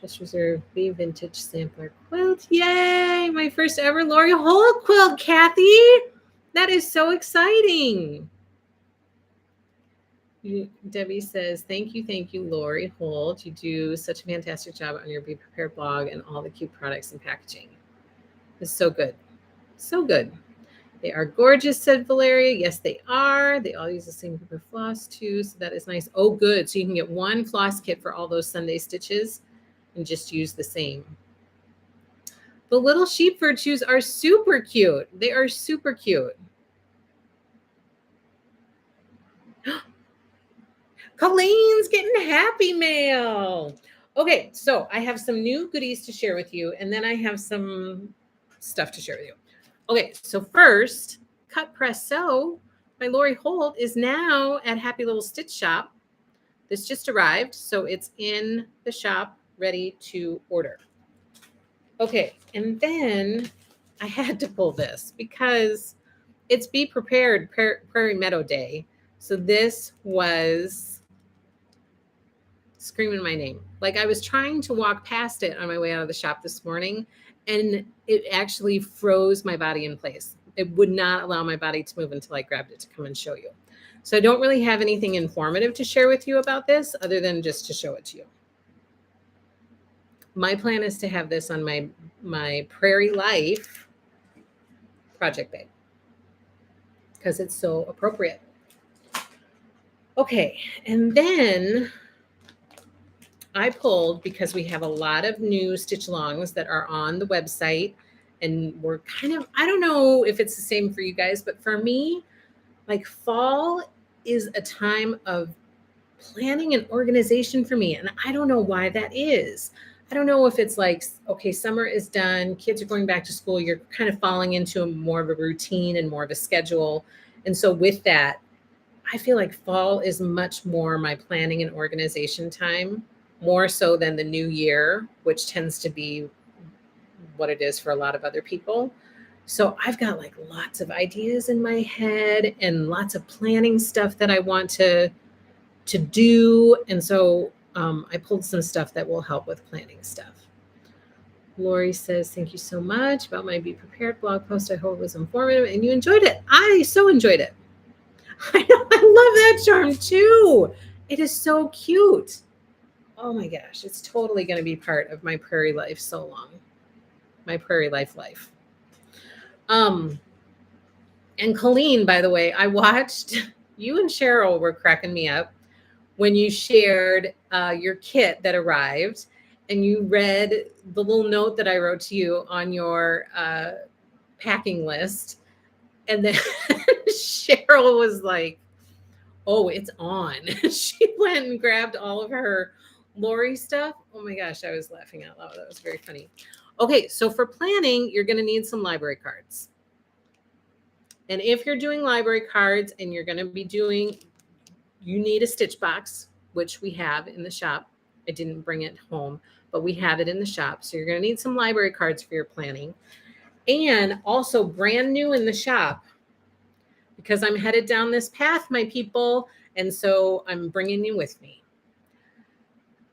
Just reserve the Vintage Sampler quilt. Yay! My first ever Lori Holt quilt, Kathy. That is so exciting. Debbie says, thank you, Lori Holt. You do such a fantastic job on your Be Prepared blog and all the cute products and packaging. It's so good. So good. They are gorgeous, said Valeria. Yes, they are. They all use the same paper floss too, so that is nice. Oh, good. So you can get one floss kit for all those Sunday stitches and just use the same. The little sheep fur shoes are super cute. They are super cute. Colleen's getting happy mail. Okay, so I have some new goodies to share with you, and then I have some stuff to share with you. Okay, so first, Cut Press Sew by Lori Holt is now at Happy Little Stitch Shop. This just arrived, so it's in the shop ready to order. Okay, and then I had to pull this because it's Be Prepared Prairie Meadow Day. So this was screaming my name. Like I was trying to walk past it on my way out of the shop this morning, and it actually froze my body in place. It would not allow my body to move until I grabbed it to come and show you. So I don't really have anything informative to share with you about this other than just to show it to you. My plan is to have this on my Prairie Life project bag because it's so appropriate. Okay, and then I pulled, because we have a lot of new stitch alongs that are on the website, and we're kind of, I don't know if it's the same for you guys, but for me, like fall is a time of planning and organization for me. And I don't know why that is. I don't know if it's like, okay, summer is done, kids are going back to school, you're kind of falling into more of a routine and more of a schedule. And so with that, I feel like fall is much more my planning and organization time, more so than the new year, which tends to be what it is for a lot of other people. So I've got like lots of ideas in my head and lots of planning stuff that I want to do. And so I pulled some stuff that will help with planning stuff. Lori says, thank you so much about my Be Prepared blog post. I hope it was informative and you enjoyed it. I so enjoyed it. I know, I love that charm too. It is so cute. Oh my gosh, it's totally going to be part of my Prairie Life so long. My Prairie Life life. And Colleen, by the way, I watched, you and Cheryl were cracking me up when you shared your kit that arrived and you read the little note that I wrote to you on your packing list. And then Cheryl was like, oh, it's on. She went and grabbed all of her Lori stuff. Oh my gosh, I was laughing out loud. That was very funny. Okay, so for planning, you're going to need some library cards. And if you're doing library cards and you're going to be doing, you need a stitch box, which we have in the shop. I didn't bring it home, but we have it in the shop. So you're going to need some library cards for your planning. And also brand new in the shop, because I'm headed down this path, my people. And so I'm bringing you with me.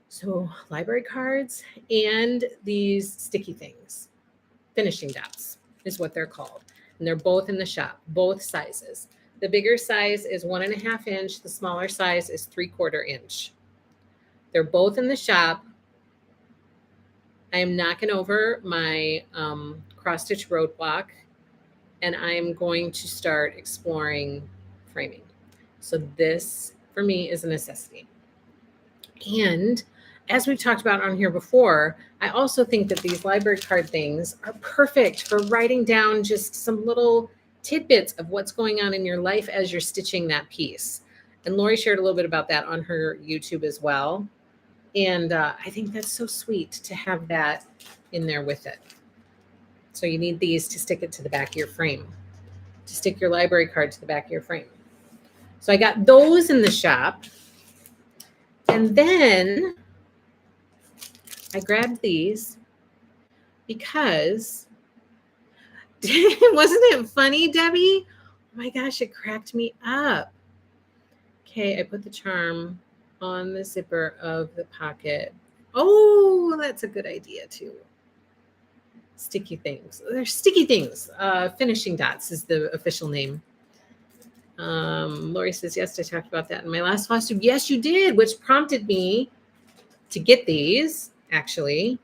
So library cards and these sticky things, finishing dots is what they're called. And they're both in the shop, both sizes. The bigger size is 1.5 inch. The smaller size is 3/4 inch. They're both in the shop. I am knocking over my cross stitch roadblock, and I am going to start exploring framing. So this for me is a necessity. And as we've talked about on here before, I also think that these library card things are perfect for writing down just some little tidbits of what's going on in your life as you're stitching that piece. And Lori shared a little bit about that on her YouTube as well. And I think that's so sweet to have that in there with it. So you need these to stick it to the back of your frame, to stick your library card to the back of your frame. So I got those in the shop. And then I grabbed these because, wasn't it funny, Debbie? Oh my gosh, it cracked me up. Okay, I put the charm on the zipper of the pocket. Oh, that's a good idea too. Sticky things. They're sticky things. Finishing dots is the official name. Lori says, yes, I talked about that in my last Flosstube. Yes, you did, which prompted me to get these, actually.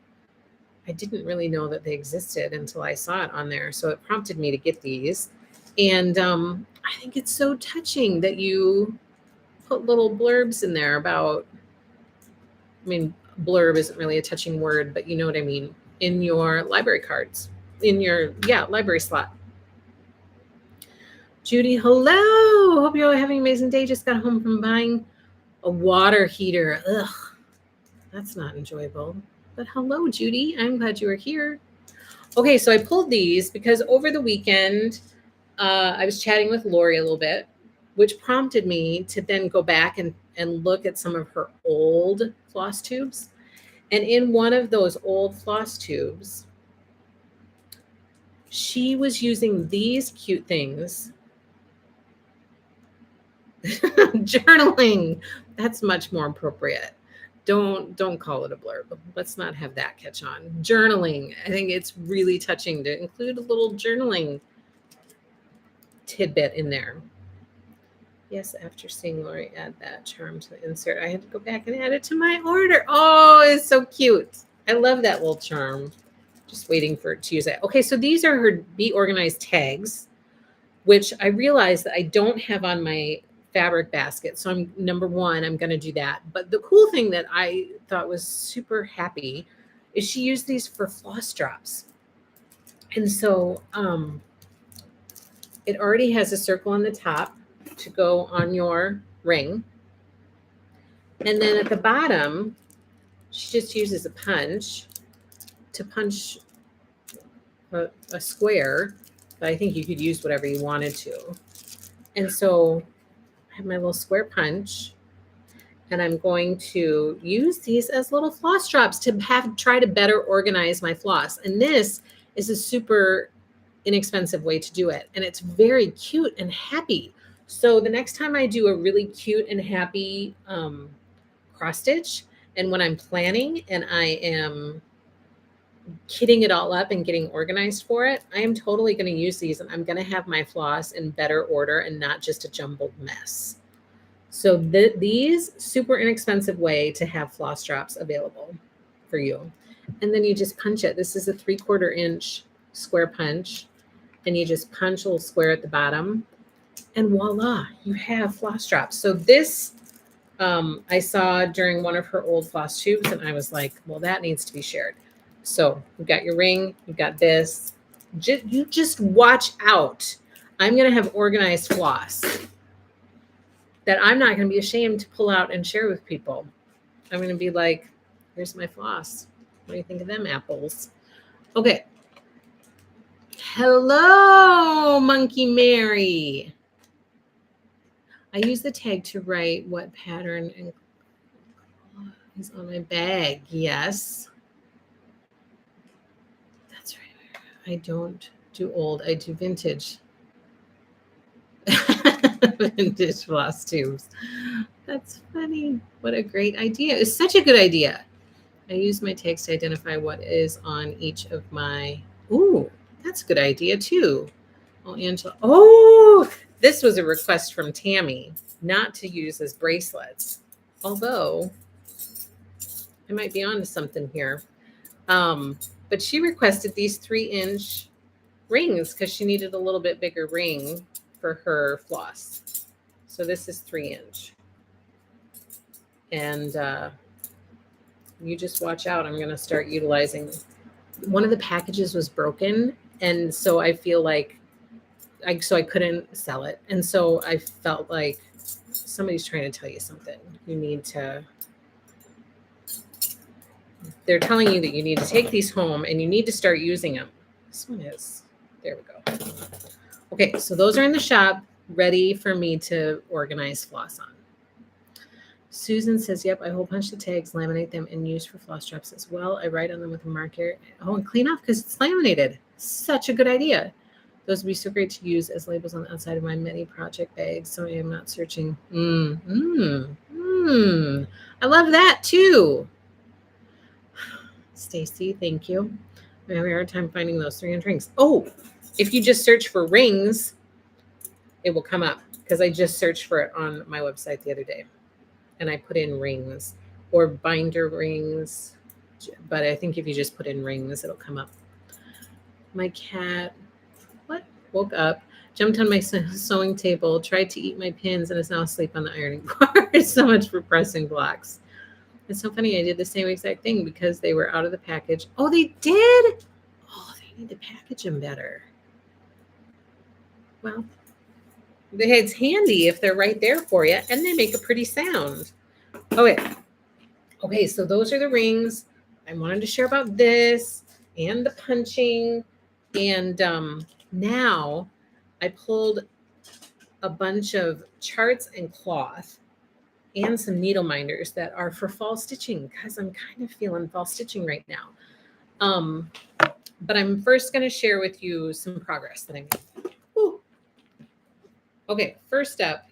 I didn't really know that they existed until I saw it on there. So it prompted me to get these. And I think it's so touching that you put little blurbs in there about, I mean, blurb isn't really a touching word, but you know what I mean, in your library cards, in your, library slot. Judy, hello. Hope you're all having an amazing day. Just got home from buying a water heater. Ugh, that's not enjoyable. But hello, Judy. I'm glad you were here. Okay, so I pulled these because over the weekend, I was chatting with Lori a little bit, which prompted me to then go back and look at some of her old floss tubes. And in one of those old floss tubes, she was using these cute things. Journaling. That's much more appropriate. Don't call it a blurb. Let's not have that catch on. Journaling. I think it's really touching to include a little journaling tidbit in there. Yes, after seeing Lori add that charm to the insert, I had to go back and add it to my order. Oh, it's so cute. I love that little charm. Just waiting for it to use it. Okay, so these are her Be Organized tags, which I realized that I don't have on my fabric basket. So I'm number one, I'm going to do that. But the cool thing that I thought was super happy is she used these for floss drops. And so it already has a circle on the top to go on your ring. And then at the bottom, she just uses a punch to punch a square, but I think you could use whatever you wanted to. And so I have my little square punch, and I'm going to use these as little floss drops to try to better organize my floss. And this is a super inexpensive way to do it. And it's very cute and happy. So the next time I do a really cute and happy cross stitch, and when I'm planning and I am kitting it all up and getting organized for it, I am totally going to use these, and I'm going to have my floss in better order and not just a jumbled mess. So these super inexpensive way to have floss drops available for you. And then you just punch it. This is a 3/4 inch square punch, and you just punch a little square at the bottom, and voila, you have floss drops. So this I saw during one of her old floss tubes, and I was like, well, that needs to be shared. So you've got your ring, you've got this. You just watch out. I'm going to have organized floss that I'm not going to be ashamed to pull out and share with people. I'm going to be like, here's my floss. What do you think of them apples? Okay. Hello, Monkey Mary. I use the tag to write what pattern is on my bag. Yes. That's right. I don't do old. I do vintage. Vintage floss tubes. That's funny. What a great idea. It's such a good idea. I use my tags to identify what is on each of my... Ooh, that's a good idea too. Oh, Angela. Oh, this was a request from Tammy not to use as bracelets. Although I might be onto something here. But she requested these 3-inch rings because she needed a little bit bigger ring for her floss. So this is 3-inch. And you just watch out. I'm going to start utilizing. One of the packages was broken, and so I feel like I couldn't sell it. And so I felt like somebody's trying to tell you something. You need to, they're telling you that you need to take these home and you need to start using them. This one is, there we go. Okay, so those are in the shop, ready for me to organize floss on. Susan says, yep, I hole punch the tags, laminate them, and use for floss drops as well. I write on them with a marker. Oh, and clean off because it's laminated. Such a good idea. Those would be so great to use as labels on the outside of my mini project bags, so I am not searching. I love that too. Stacy, thank you. I'm having a hard time finding those 3-inch rings. Oh, if you just search for rings, it will come up because I just searched for it on my website the other day. And I put in rings or binder rings. but I think if you just put in rings, it'll come up. My cat, woke up, jumped on my sewing table, tried to eat my pins, and is now asleep on the ironing board. So much for pressing blocks. It's so funny. I did the same exact thing because they were out of the package. Oh, they did? Oh, they need to package them better. Well, it's handy if they're right there for you, and they make a pretty sound. Okay, so those are the rings. I wanted to share about this and the punching. And now I pulled a bunch of charts and cloth and some needle minders that are for fall stitching because I'm kind of feeling fall stitching right now. But I'm first going to share with you some progress that I made. Woo. Okay, first up,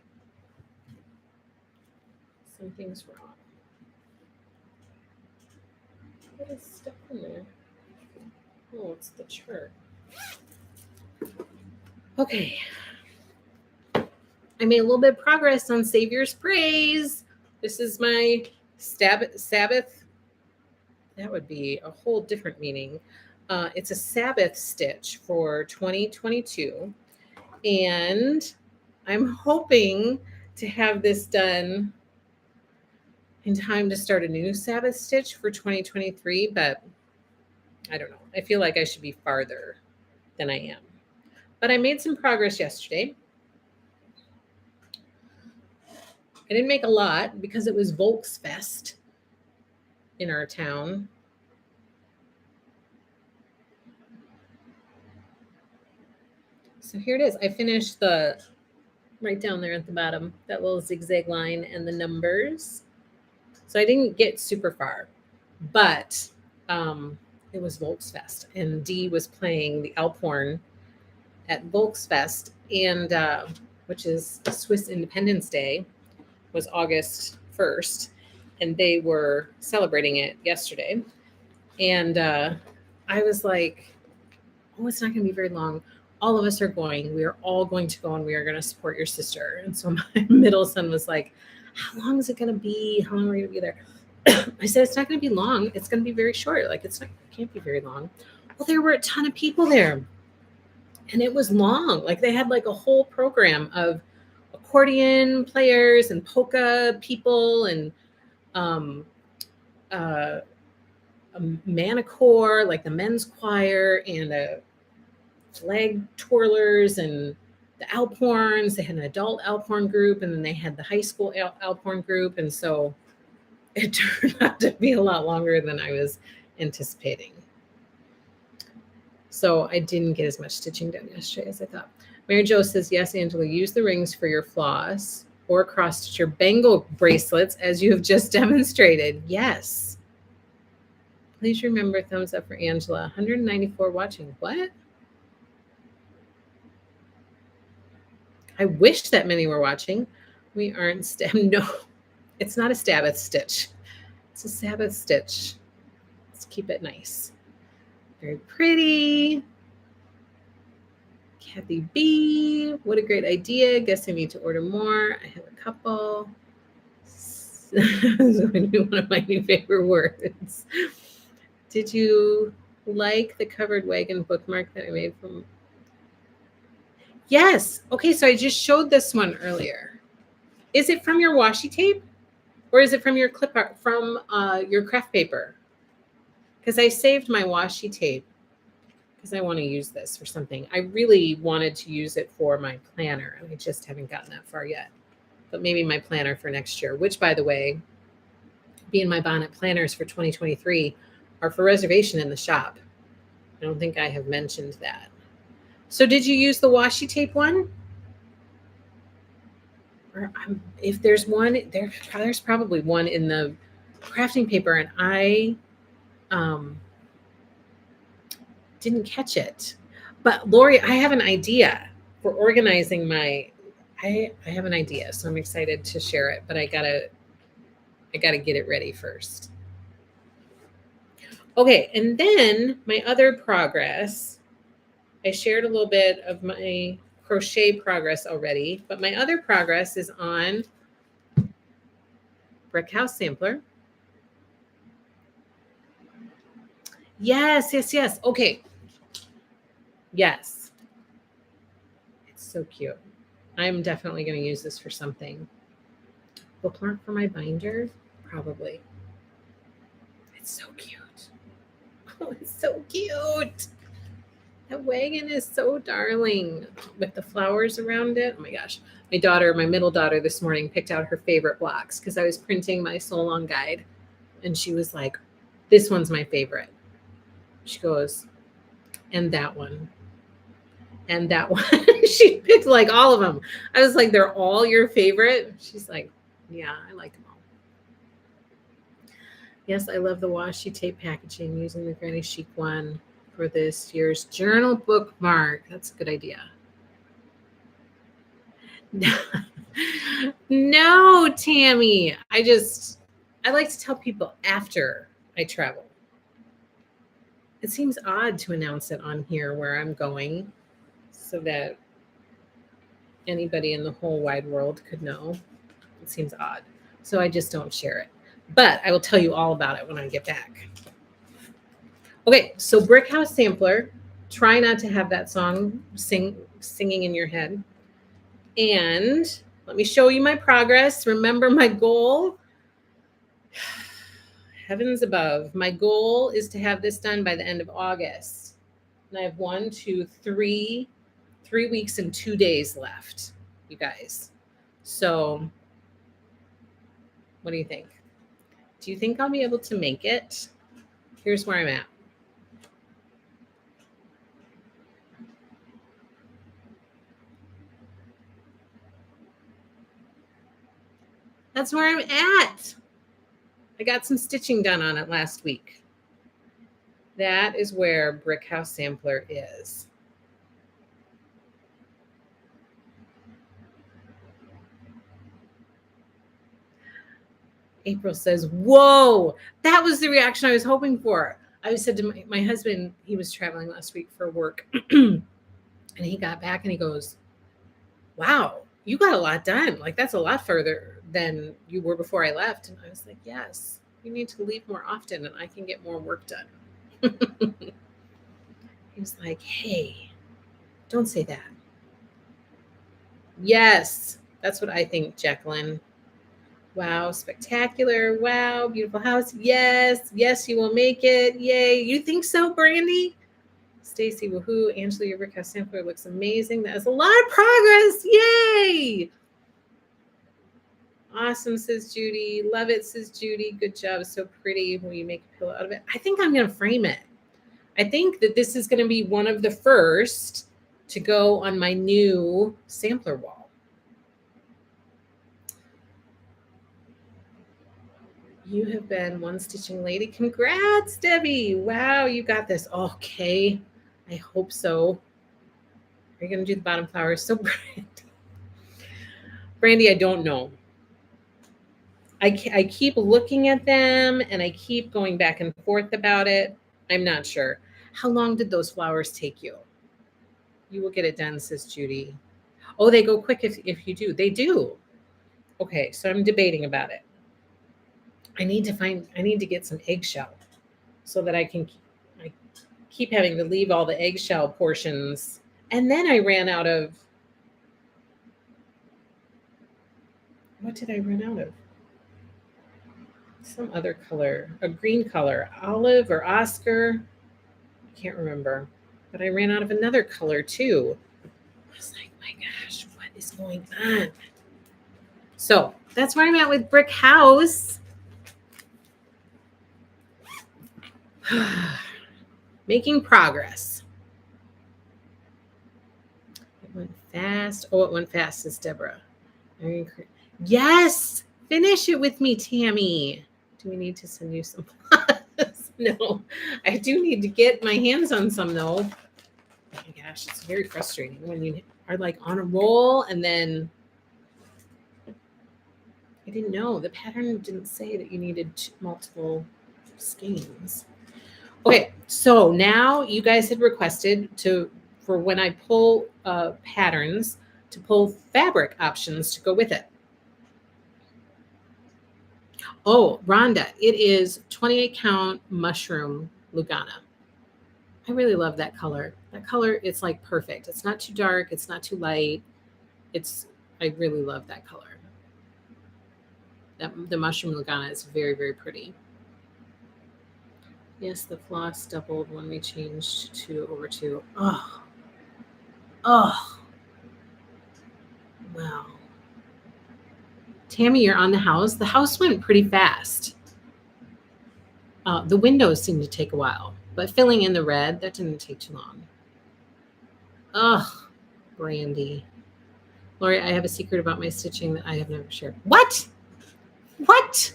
something's wrong. What is stuck in there? Oh, it's the chart. Okay. I made a little bit of progress on Savior's Praise. This is my Sabbath. That would be a whole different meaning. It's a Sabbath stitch for 2022. And I'm hoping to have this done in time to start a new Sabbath stitch for 2023, but I don't know. I feel like I should be farther than I am. But I made some progress yesterday. I didn't make a lot because it was Volksfest in our town. So here it is. I finished the right down there at the bottom, that little zigzag line and the numbers. So I didn't get super far, but it was Volksfest, and Dee was playing the Alphorn at Volksfest, and which is Swiss Independence Day, was August 1st, and they were celebrating it yesterday. And I was like, oh, it's not going to be very long. All of us are going. We are all going to go, and we are going to support your sister. And so my middle son was like, how long is it going to be? How long are we going to be there? I said, it's not going to be long. It's going to be very short. Like, it can't be very long. Well, there were a ton of people there, and it was long. Like, they had like a whole program of accordion players and polka people and a manicure, like the men's choir, and a flag twirlers and the Alphorns. They had an adult Alphorn group, and then they had the high school Alphorn group. And so it turned out to be a lot longer than I was anticipating. So I didn't get as much stitching done yesterday as I thought. Mary Jo says, yes, Angela, use the rings for your floss or cross stitch your bangle bracelets as you have just demonstrated. Yes. Please remember, thumbs up for Angela. 194 watching. What? I wish that many were watching. We aren't no, it's not a Sabbath stitch. It's a Sabbath stitch. Let's keep it nice. Very pretty. Kathy B, what a great idea. Guess I need to order more. I have a couple. This is one of my new favorite words. Did you like the covered wagon bookmark that I made from? Yes. Okay, so I just showed this one earlier. Is it from your washi tape, or is it from your clip art, from your craft paper? Because I saved my washi tape because I want to use this for something. I really wanted to use it for my planner, and I just haven't gotten that far yet. But maybe my planner for next year, which, by the way, Be in My Bonnet planners for 2023 are for reservation in the shop. I don't think I have mentioned that. So did you use the washi tape one? Or if there's one, there's probably one in the crafting paper, and I didn't catch it. But Lori, I have an idea for organizing my. I have an idea, so I'm excited to share it. But I gotta get it ready first. Okay, and then my other progress. I shared a little bit of my crochet progress already, but my other progress is on Brickhouse Sampler. Yes, yes, yes. Okay. Yes. It's so cute. I'm definitely going to use this for something. Bookmark for my binder? Probably. It's so cute. Oh, it's so cute. That wagon is so darling with the flowers around it. Oh my gosh. My middle daughter this morning picked out her favorite blocks because I was printing my so long guide. And she was like, this one's my favorite. She goes, and that one. And that one. She picked like all of them. I was like, they're all your favorite? She's like, yeah, I like them all. Yes, I love the washi tape packaging using the Granny Chic one for this year's journal bookmark. That's a good idea. No, Tammy. I like to tell people after I travel. It seems odd to announce it on here where I'm going so that anybody in the whole wide world could know. It seems odd. So I just don't share it. But I will tell you all about it when I get back. Okay, so Brickhouse Sampler. Try not to have that song singing in your head. And let me show you my progress. Remember my goal? Heavens above. My goal is to have this done by the end of August. And I have 3 weeks and 2 days left, you guys. So what do you think? Do you think I'll be able to make it? Here's where I'm at. That's where I'm at. I got some stitching done on it last week. That is where Brickhouse Sampler is. April says, whoa, that was the reaction I was hoping for. I said to my husband, he was traveling last week for work, and he got back and he goes, wow, you got a lot done. Like, that's a lot further than you were before I left. And I was like, yes, you need to leave more often and I can get more work done. He was like, hey, don't say that. Yes, that's what I think, Jacqueline. Wow, spectacular. Wow, beautiful house. Yes, yes, you will make it. Yay. You think so, Brandy? Stacy, woohoo. Angela, your Brickhouse Sampler looks amazing. That is a lot of progress. Yay. Awesome, says Judy. Love it, says Judy. Good job. So pretty when you make a pillow out of it. I think I'm going to frame it. I think that this is going to be one of the first to go on my new sampler wall. You have been one stitching lady. Congrats, Debbie. Wow, you got this. Okay. I hope so. Are you going to do the bottom flowers? So, Brandy, I don't know. I keep looking at them and I keep going back and forth about it. I'm not sure. How long did those flowers take you? You will get it done, says Judy. Oh, they go quick if you do. They do. Okay, so I'm debating about it. I need to get some eggshell so that I keep having to leave all the eggshell portions. And then I ran out of, what did I run out of? Some other color, a green color, olive or Oscar. I can't remember, but I ran out of another color too. I was like, my gosh, what is going on? So that's where I'm at with Brickhouse. Making progress. It went fast. Oh, it went fast, says Deborah. Yes, finish it with me, Tammy. Do we need to send you some? No, I do need to get my hands on some though. Oh my gosh, it's very frustrating when you are like on a roll and then I didn't know. The pattern didn't say that you needed multiple skeins. Okay, so now you guys had requested for when I pull patterns to pull fabric options to go with it. Oh, Rhonda, it is 28 count mushroom Lugana. I really love that color. That color, it's like perfect. It's not too dark. It's not too light. I really love that color. The mushroom lagana is very, very pretty. Yes, the floss doubled when we changed to over to. Oh, wow. Tammy, you're on the house. The house went pretty fast. The windows seemed to take a while, but filling in the red, that didn't take too long. Ugh, Brandy. Lori, I have a secret about my stitching that I have never shared. What? What?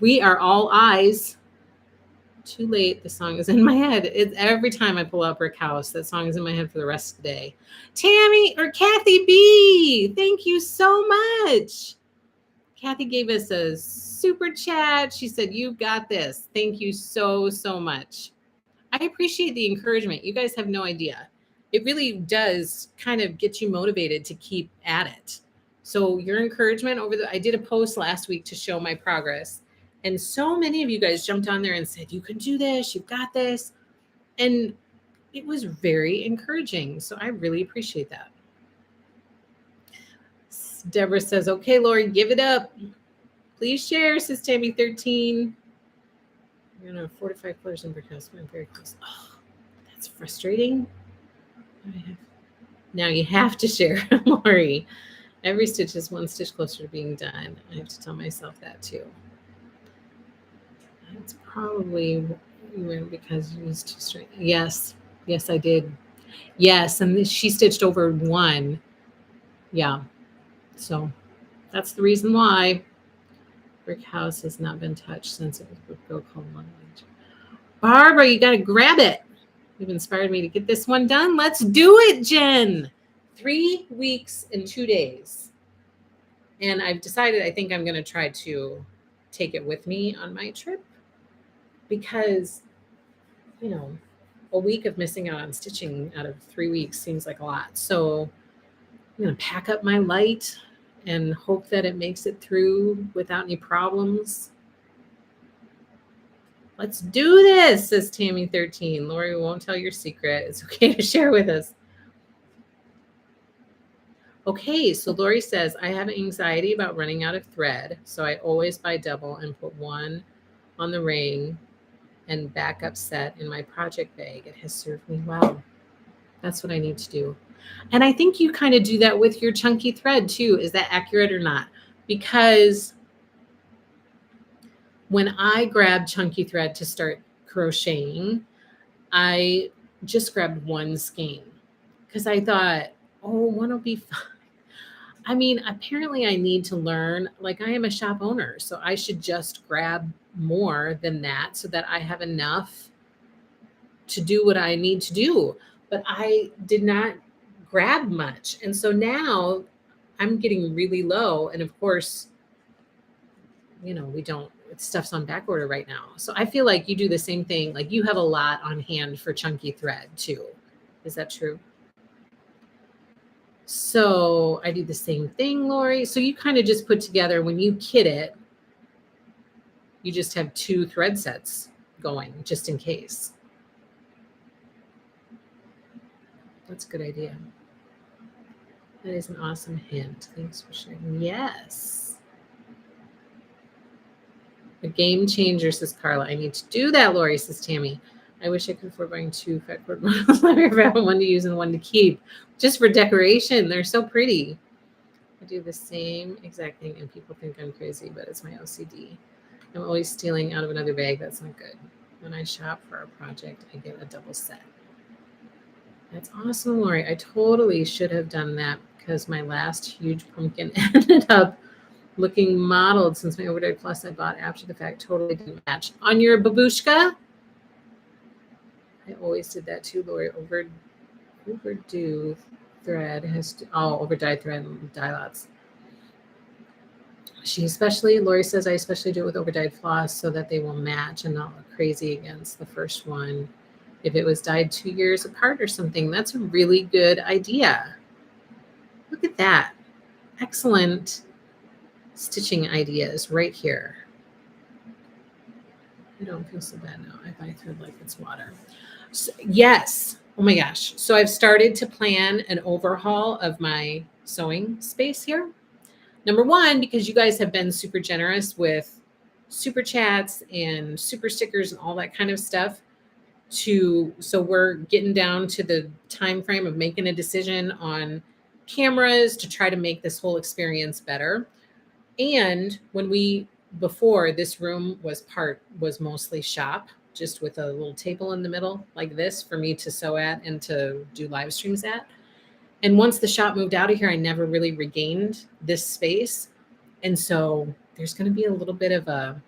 We are all eyes. Too late. The song is in my head. Every time I pull out Brickhouse, that song is in my head for the rest of the day. Tammy or Kathy B, thank you so much. Kathy gave us a super chat. She said, "You got this." Thank you so, so much. I appreciate the encouragement. You guys have no idea. It really does kind of get you motivated to keep at it. So your encouragement I did a post last week to show my progress. And so many of you guys jumped on there and said, "You can do this. You've got this." And it was very encouraging. So I really appreciate that. Deborah says, "Okay, Lori, give it up. Please share," says Tammy 13. We're going to have 45 colors in Brickhouse. I'm very close. Oh, that's frustrating. Now you have to share, Lori. Every stitch is one stitch closer to being done. I have to tell myself that too. It's probably because you used too straight. Yes, I did. Yes, and she stitched over one. Yeah, so that's the reason why Brickhouse has not been touched since it was built called Language. Barbara, you got to grab it. You've inspired me to get this one done. Let's do it, Jen. 3 weeks and 2 days. And I've decided I think I'm going to try to take it with me on my trip because, a week of missing out on stitching out of 3 weeks seems like a lot. So I'm going to pack up my light and hope that it makes it through without any problems. Let's do this, says Tammy 13. Lori won't tell your secret. It's okay to share with us. Okay, so Lori says, "I have anxiety about running out of thread, so I always buy double and put one on the ring and backup set in my project bag. It has served me well." That's what I need to do. And I think you kind of do that with your chunky thread too. Is that accurate or not? Because when I grabbed chunky thread to start crocheting, I just grabbed one skein because I thought, one will be fine. I mean, apparently I need to learn, like I am a shop owner, so I should just grab more than that so that I have enough to do what I need to do. But I did not grab much. And so now I'm getting really low. And of course, stuff's on back order right now. So I feel like you do the same thing. Like you have a lot on hand for chunky thread too. Is that true? So I do the same thing, Lori. So you kind of just put together, when you kit it, you just have 2 thread sets going just in case. That's a good idea. That is an awesome hint. Thanks for sharing. Yes. A game changer, says Carla. I need to do that, Lori, says Tammy. I wish I could afford buying 2 fretboard models. I never have one to use and one to keep. Just for decoration. They're so pretty. I do the same exact thing and people think I'm crazy, but it's my OCD. I'm always stealing out of another bag. That's not good. When I shop for a project, I get a double set. That's awesome, Lori. I totally should have done that because my last huge pumpkin ended up looking modeled, since my overdyed plus I bought after the fact totally didn't match. On your babushka? I always did that too, Lori. Overdue thread overdyed thread and dye lots. Lori says, I especially do it with overdyed floss so that they will match and not look crazy against the first one. If it was dyed 2 years apart or something, that's a really good idea. Look at that. Excellent stitching ideas right here. I don't feel so bad now. I buy thread like it's water. So, yes. Oh my gosh. So I've started to plan an overhaul of my sewing space here. Number one, because you guys have been super generous with super chats and super stickers and all that kind of stuff. So we're getting down to the time frame of making a decision on cameras to try to make this whole experience better. And before, this room was mostly shop, just with a little table in the middle like this for me to sew at and to do live streams at. And once the shop moved out of here, I never really regained this space. And so there's going to be a little bit of a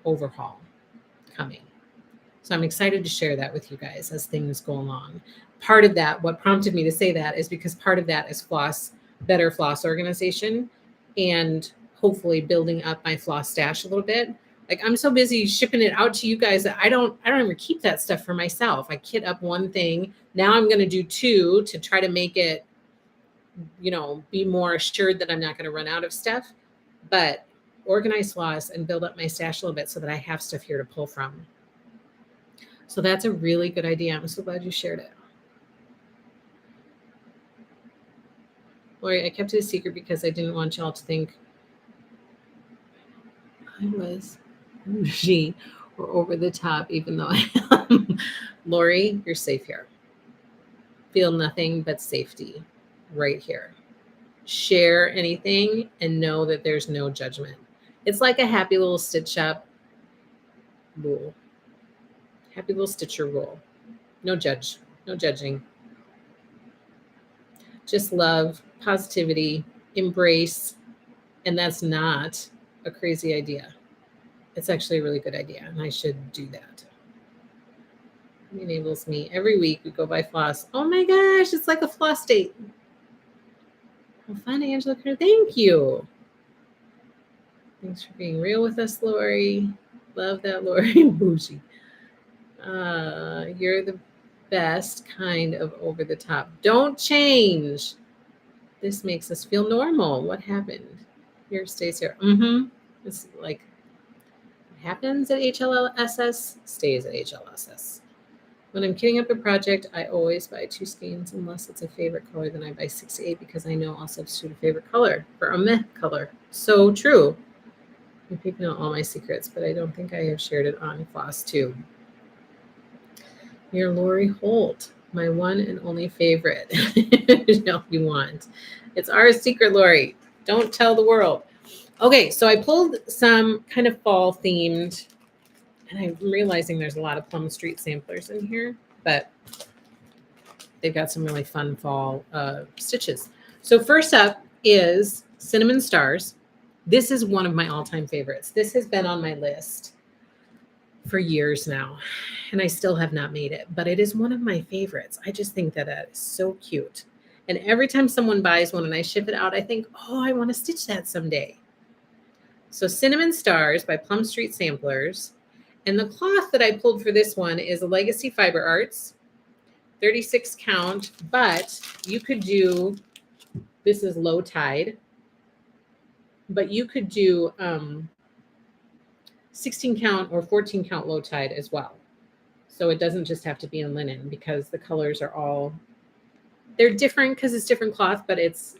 overhaul coming. So I'm excited to share that with you guys as things go along. Part of that, what prompted me to say that, is because part of that is better floss organization, and hopefully building up my floss stash a little bit. Like, I'm so busy shipping it out to you guys that I don't ever keep that stuff for myself. I kit up one thing. Now I'm going to do two to try to make it, be more assured that I'm not going to run out of stuff, but organize floss and build up my stash a little bit so that I have stuff here to pull from. So that's a really good idea. I'm so glad you shared it. Lori, I kept it a secret because I didn't want y'all to think I was bougie or over the top, even though I am. Lori, you're safe here. Feel nothing but safety right here. Share anything and know that there's no judgment. It's like a happy little stitch shop rule. Happy little stitcher rule. No judging. Just love, positivity, embrace. And that's not a crazy idea. It's actually a really good idea, and I should do that. It enables me every week. We go by floss. Oh my gosh, it's like a floss date. How fun, Angela. Thank you. Thanks for being real with us, Lori. Love that, Lori. Bougie. You're the best kind of over the top. Don't change. This makes us feel normal. What happened? Here stays here. It's like what happens at HLSS stays at HLSS. When I'm kitting up a project, I always buy 2 skeins unless it's a favorite color. Then I buy 6 to 8 because I know I'll substitute a favorite color for a meh color. So true. You people know all my secrets, but I don't think I have shared it on Flosstube. You're Lori Holt, my one and only favorite. No, you want. It's our secret, Lori. Don't tell the world. Okay, so I pulled some kind of fall themed, and I'm realizing there's a lot of Plum Street samplers in here, but they've got some really fun fall stitches. So first up is Cinnamon Stars. This is one of my all-time favorites. This has been on my list for years now, and I still have not made it, but it is one of my favorites. I just think that is so cute. And every time someone buys one and I ship it out, I think, oh, I want to stitch that someday. So Cinnamon Stars by Plum Street Samplers. And the cloth that I pulled for this one is a Legacy Fiber Arts, 36 count, but you could do, this is low tide, but you could do 16 count or 14 count low tide as well. So it doesn't just have to be in linen because the colors are all, they're different because it's different cloth, but it's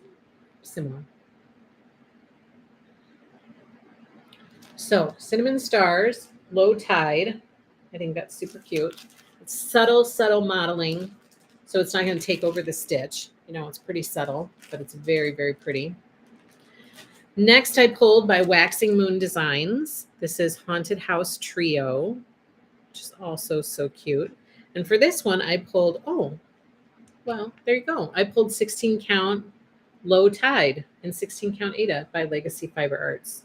similar. So Cinnamon Stars, low tide. I think that's super cute. It's subtle modeling. So it's not going to take over the stitch. It's pretty subtle, but it's very, very pretty. Next, I pulled by Waxing Moon Designs. This is Haunted House Trio, which is also so cute. And for this one, I pulled, there you go. I pulled 16 count Low Tide and 16 count Ada by Legacy Fiber Arts.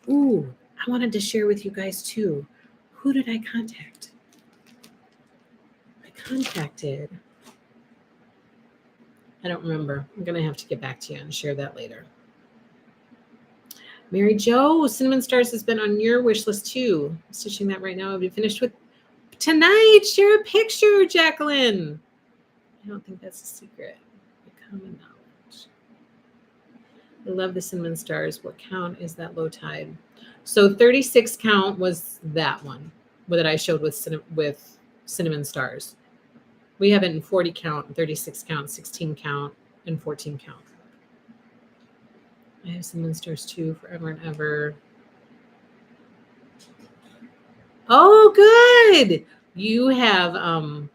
Ooh, I wanted to share with you guys too. Who did I contact? I don't remember. I'm going to have to get back to you and share that later. Mary Jo, Cinnamon Stars has been on your wish list too. I'm stitching that right now. I'll be finished with tonight. Share a picture, Jacqueline. I don't think that's a secret. Common knowledge. I love the cinnamon stars. What count is that low tide? So 36 count was that one that I showed with cinnamon stars. We have it in 40 count, 36 count, 16 count, and 14 count. I have cinnamon stars too, forever and ever. Oh, good. You have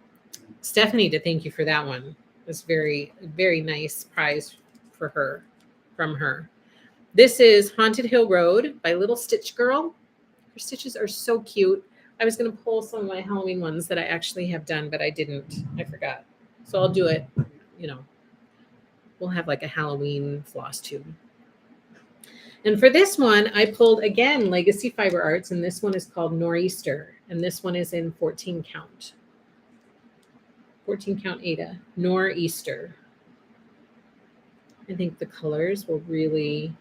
Stephanie to thank you for that one. It's very, very nice prize for her, from her. This is Haunted Hill Road by Little Stitch Girl. Her stitches are so cute. I was going to pull some of my Halloween ones that I actually have done, but I didn't. I forgot. So I'll do it, you know. We'll have like a Halloween floss tube. And for this one, I pulled, again, Legacy Fiber Arts, and this one is called Nor'easter, and this one is in 14 count. 14 count Ada, Nor'easter. I think the colors will really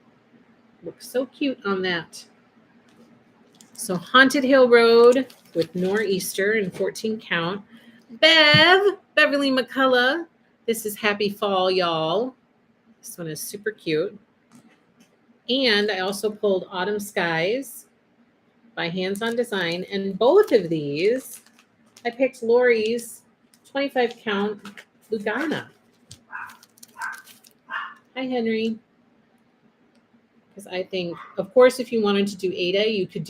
look so cute on that. So Haunted Hill Road with Nor'easter in 14 count. Beverly McCullough. This is Happy Fall, y'all. This one is super cute. And I also pulled Autumn Skies by Hands On Design. And both of these, I picked Lori's 25 count Lugana. Hi, Henry. Because I think, of course, if you wanted to do Ada, you could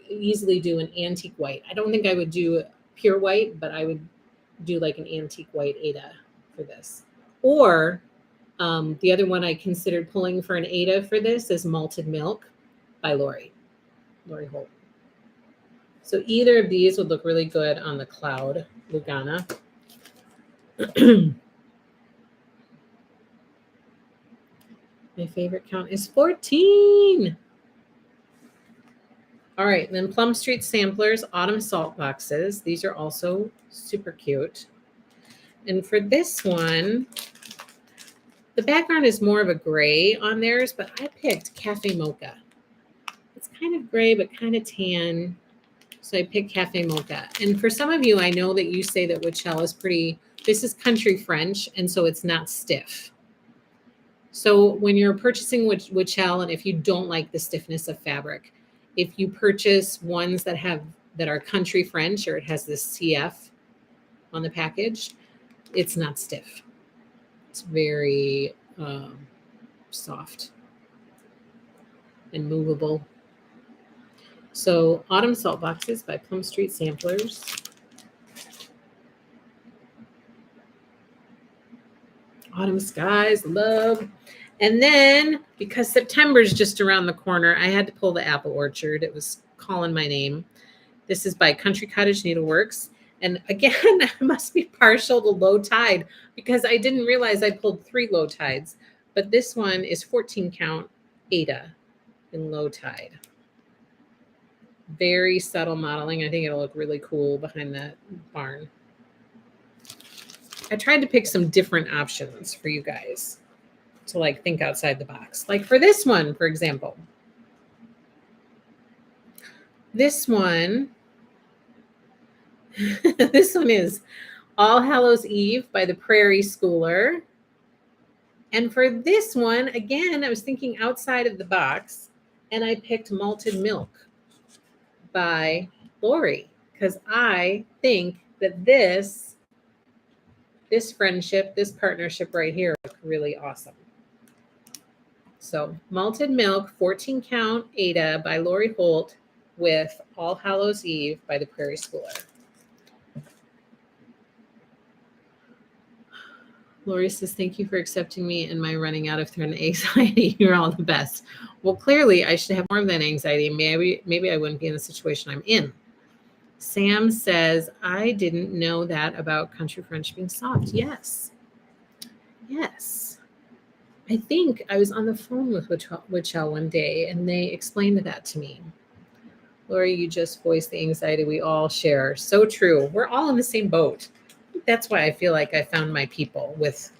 easily do an antique white. I don't think I would do pure white, but I would do like an antique white Ada for this. Or the other one I considered pulling for an Ada for this is Malted Milk by Lori Holt. So either of these would look really good on the Cloud Lugana. My favorite count is 14. All right, and then Plum Street Samplers, Autumn Salt Boxes. These are also super cute. And for this one, the background is more of a gray on theirs, but I picked Cafe Mocha. It's kind of gray, but kind of tan. So I picked Cafe Mocha. And for some of you, I know that you say that Wichell is pretty, this is country French, and so it's not stiff. So when you're purchasing Wichell, and if you don't like the stiffness of fabric, if you purchase ones that are country French, or it has this CF on the package, it's not stiff. It's very soft and movable. So Autumn Salt Boxes by Plum Street Samplers. Autumn Skies, love. And then, because September's just around the corner, I had to pull the Apple Orchard. It was calling my name. This is by Country Cottage Needleworks. And again, I must be partial to low tide because I didn't realize I pulled 3 low tides. But this one is 14 count Ada in low tide. Very subtle modeling. I think it'll look really cool behind that barn. I tried to pick some different options for you guys to like think outside the box. Like for this one, for example. This one, this one is All Hallows Eve by the Prairie Schooler. And for this one, again, I was thinking outside of the box, and I picked Malted Milk by Lori because I think that this friendship, this partnership right here look really awesome. So Malted Milk, 14 count Ada by Lori Holt with All Hallows Eve by the Prairie Schooler. Lori says, thank you for accepting me and my running out of thread anxiety. You're all the best. Well, clearly I should have more of that anxiety. Maybe I wouldn't be in the situation I'm in. Sam says, I didn't know that about country French being soft. Yes. Yes. I think I was on the phone with Wichell one day and they explained that to me. Lori, you just voiced the anxiety we all share. So true. We're all in the same boat. That's why I feel like I found my people with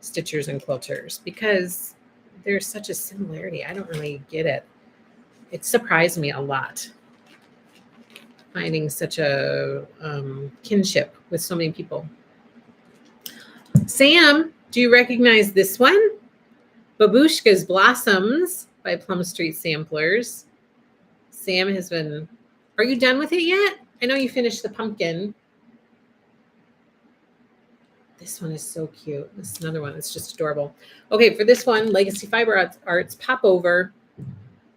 stitchers and quilters because there's such a similarity. I don't really get it. It surprised me a lot finding such a kinship with so many people. Sam, do you recognize this one? Babushka's Blossoms by Plum Street Samplers. Sam has been, are you done with it yet? I know you finished the pumpkin. This one is so cute. This is another one that's just adorable. Okay, for this one, Legacy Fiber Arts Popover.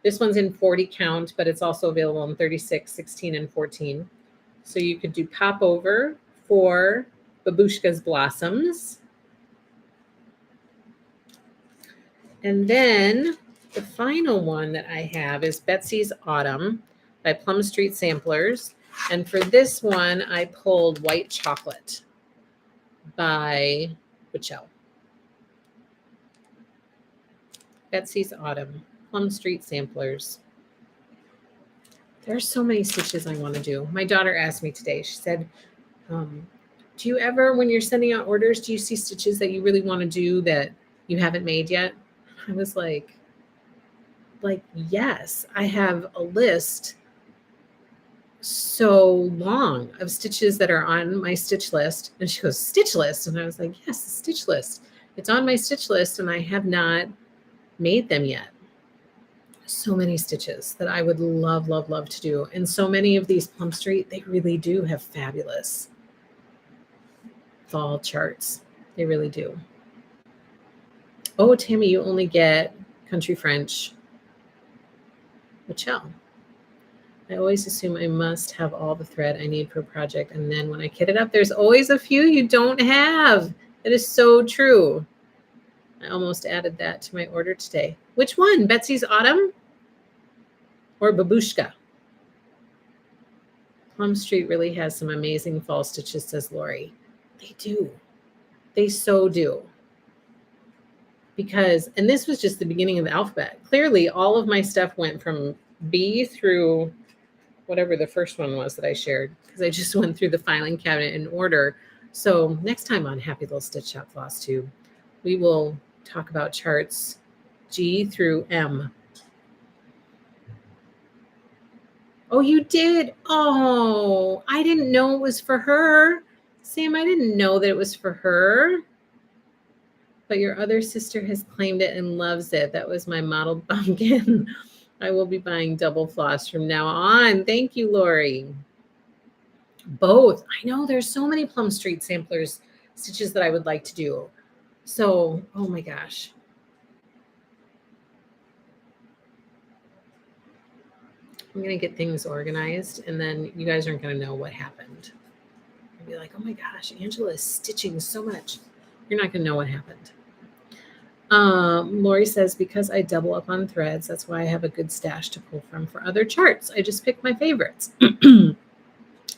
This one's in 40 count, but it's also available in 36, 16, and 14. So you could do Popover for Babushka's Blossoms. And then the final one that I have is Betsy's Autumn by Plum Street Samplers. And for this one, I pulled White Chocolate by Wichell. Betsy's Autumn, Plum Street Samplers. There are so many stitches I want to do. My daughter asked me today, she said, do you ever, when you're sending out orders, do you see stitches that you really want to do that you haven't made yet? I was like, yes, I have a list so long of stitches that are on my stitch list. And she goes, stitch list? And I was like, yes, the stitch list. It's on my stitch list and I have not made them yet. So many stitches that I would love, love, love to do. And so many of these Plum Street, they really do have fabulous fall charts. They really do. Oh, Tammy, you only get Country French. Michelle. I always assume I must have all the thread I need for a project. And then when I kit it up, there's always a few you don't have. That is so true. I almost added that to my order today. Which one? Betsy's Autumn or Babushka? Plum Street really has some amazing fall stitches, says Lori. They do. They so do. Because, and this was just the beginning of the alphabet. Clearly, all of my stuff went from B through whatever the first one was that I shared, because I just went through the filing cabinet in order. So next time on Happy Little Stitch Shop Flosstube, we will talk about charts G through M. Oh, you did? Oh, I didn't know it was for her. Sam, I didn't know that it was for her. But your other sister has claimed it and loves it. That was my model pumpkin. I will be buying double floss from now on. Thank you, Lori. Both. I know there's so many Plum Street Samplers stitches that I would like to do. So, oh my gosh. I'm going to get things organized and then you guys aren't going to know what happened. You'll be like, oh my gosh, Angela is stitching so much. You're not going to know what happened. Lori says, because I double up on threads, that's why I have a good stash to pull from for other charts. I just pick my favorites.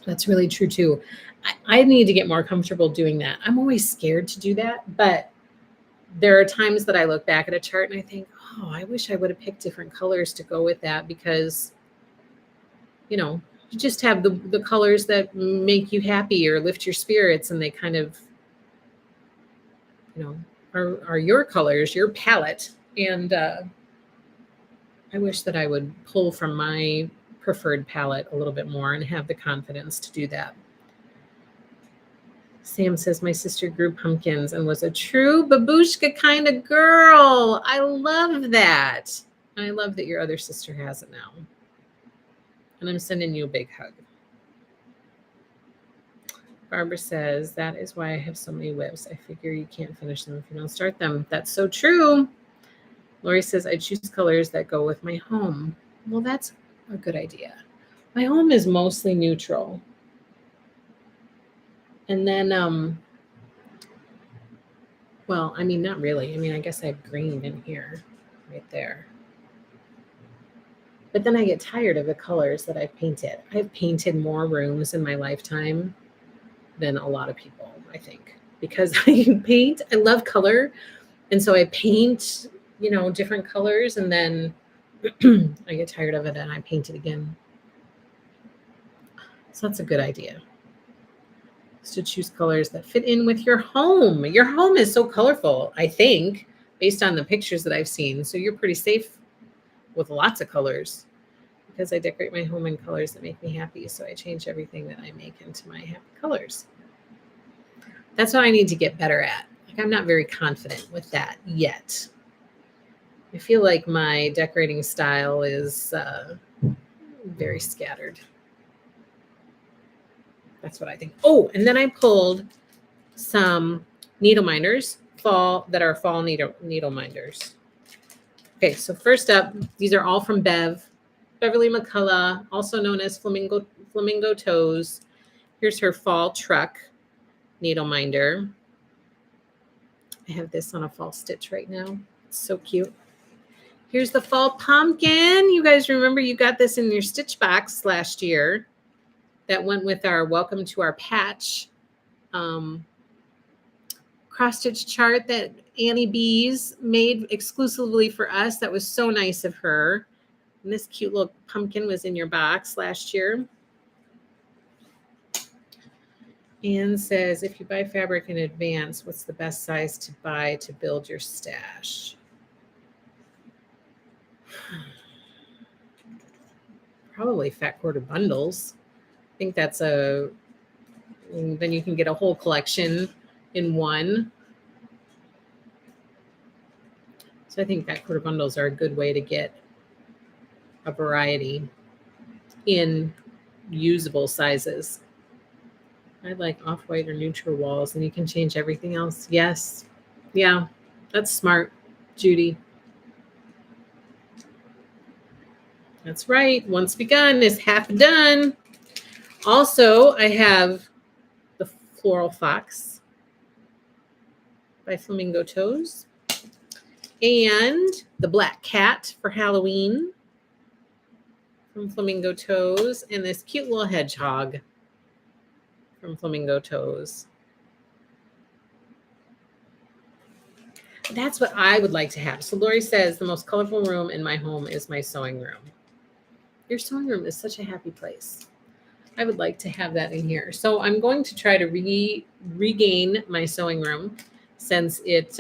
That's really true too. I need to get more comfortable doing that. I'm always scared to do that, but there are times that I look back at a chart and I think, oh, I wish I would have picked different colors to go with that, because, you know, you just have the colors that make you happy or lift your spirits, and they kind of, you know, are your colors, your palette. And I wish that I would pull from my preferred palette a little bit more and have the confidence to do that. Sam says, my sister grew pumpkins and was a true babushka kind of girl. I love that. I love that your other sister has it now. And I'm sending you a big hug. Barbara says, that is why I have so many whips. I figure you can't finish them if you don't start them. That's so true. Lori says, I choose colors that go with my home. Well, that's a good idea. My home is mostly neutral. And then, well, I mean, not really. I mean, I guess I have green in here, right there. But then I get tired of the colors that I've painted. I've painted more rooms in my lifetime than a lot of people, I think, because I paint, I love color. And so I paint, you know, different colors, and then I get tired of it and I paint it again. So that's a good idea. Is to choose colors that fit in with your home. Your home is so colorful, I think, based on the pictures that I've seen. So you're pretty safe with lots of colors, because I decorate my home in colors that make me happy. So I change everything that I make into my happy colors. That's what I need to get better at. Like, I'm not very confident with that yet. I feel like my decorating style is very scattered. That's what I think. Oh, and then I pulled some needle minders, fall needle minders. Okay, so first up, these are all from Beverly McCullough, also known as Flamingo Toes. Here's her fall truck needle minder. I have this on a fall stitch right now. It's so cute. Here's the fall pumpkin. You guys remember you got this in your stitch box last year. That went with our welcome to our patch cross stitch chart that Annie Bees made exclusively for us. That was so nice of her. And this cute little pumpkin was in your box last year. Anne says, if you buy fabric in advance, what's the best size to buy to build your stash? Probably fat quarter bundles. I think that's then you can get a whole collection in one. So I think fat quarter bundles are a good way to get a variety in usable sizes. I like off-white or neutral walls, and you can change everything else. Yes. Yeah, that's smart, Judy. That's right. Once begun is half done. Also, I have the Floral Fox by Flamingo Toes and the Black Cat for Halloween from Flamingo Toes, and this cute little hedgehog from Flamingo Toes. That's what I would like to have. So Lori says the most colorful room in my home is my sewing room. Your sewing room is such a happy place. I would like to have that in here. So I'm going to try to regain my sewing room since it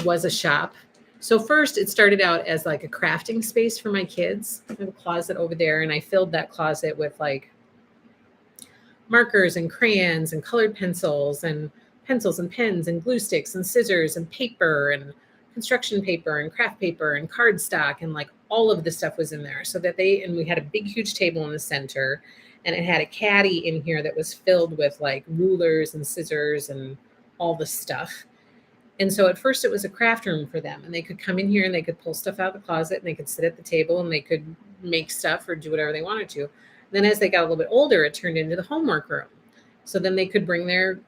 was a shop. So first it started out as like a crafting space for my kids. I have a closet over there, and I filled that closet with like markers and crayons and colored pencils and pens and glue sticks and scissors and paper and construction paper and craft paper and cardstock, and like all of the stuff was in there. So that and we had a big huge table in the center, and it had a caddy in here that was filled with like rulers and scissors and all the stuff. And so at first it was a craft room for them, and they could come in here and they could pull stuff out of the closet and they could sit at the table and they could make stuff or do whatever they wanted to. Then as they got a little bit older, it turned into the homework room. So then they could bring their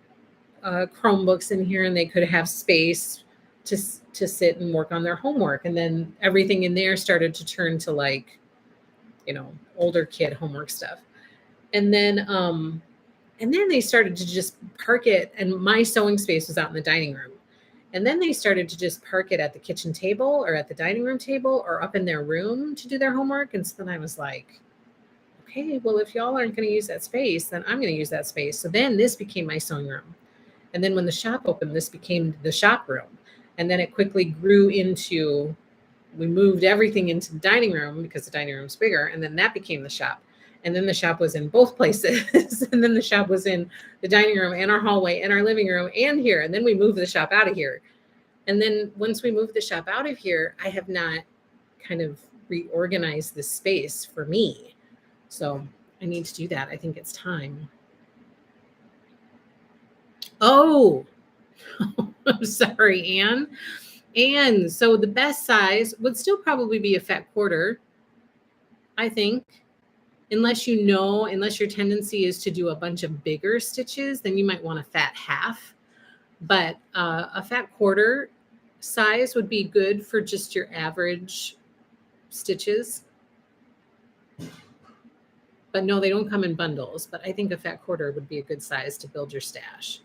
Chromebooks in here and they could have space to sit and work on their homework. And then everything in there started to turn to like, older kid homework stuff. And then they started to just park it. And my sewing space was out in the dining room. And then they started to just park it at the kitchen table or at the dining room table or up in their room to do their homework. And so then I was like, okay, well, if y'all aren't going to use that space, then I'm going to use that space. So then this became my sewing room. And then when the shop opened, this became the shop room. And then it quickly grew into, we moved everything into the dining room because the dining room's bigger. And then that became the shop. And then the shop was in both places. And then the shop was in the dining room and our hallway and our living room and here. And then we moved the shop out of here. And then once we moved the shop out of here, I have not kind of reorganized the space for me. So I need to do that. I think it's time. Oh, I'm sorry, Anne. And so the best size would still probably be a fat quarter, I think. Unless your tendency is to do a bunch of bigger stitches, then you might want a fat half. But a fat quarter size would be good for just your average stitches. But no, they don't come in bundles. But I think a fat quarter would be a good size to build your stash.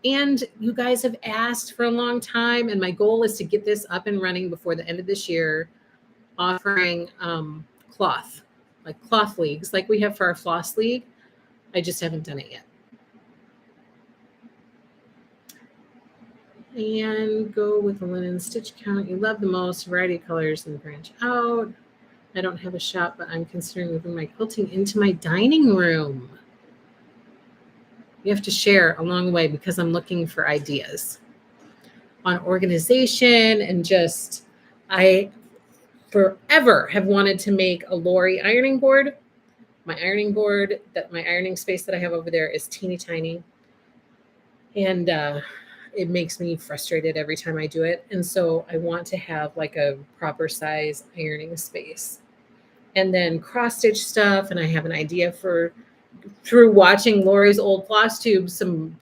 And you guys have asked for a long time, and my goal is to get this up and running before the end of this year, offering cloth. Like cloth leagues, like we have for our floss league. I just haven't done it yet. And go with the linen stitch count you love the most, variety of colors, and branch out. I don't have a shop, but I'm considering moving my quilting into my dining room. You have to share along the way because I'm looking for ideas on organization and just, I forever have wanted to make a Lori ironing board. My ironing board, that my ironing space that I have over there is teeny tiny. And it makes me frustrated every time I do it. And so I want to have like a proper size ironing space. And then cross stitch stuff. And I have an idea for, through watching Lori's old Flosstube, some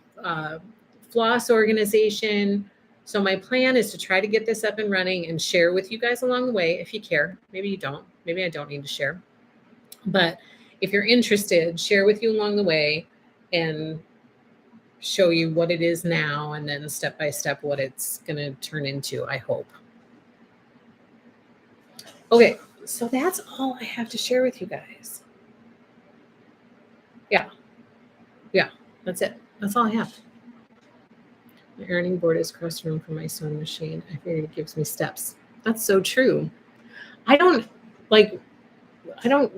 floss organization. So my plan is to try to get this up and running and share with you guys along the way if you care. Maybe you don't. Maybe I don't need to share. But if you're interested, share with you along the way and show you what it is now and then step by step what it's going to turn into, I hope. Okay, so that's all I have to share with you guys. Yeah, that's it. That's all I have. My ironing board is across the room from my sewing machine. I figured it gives me steps. That's so true. I don't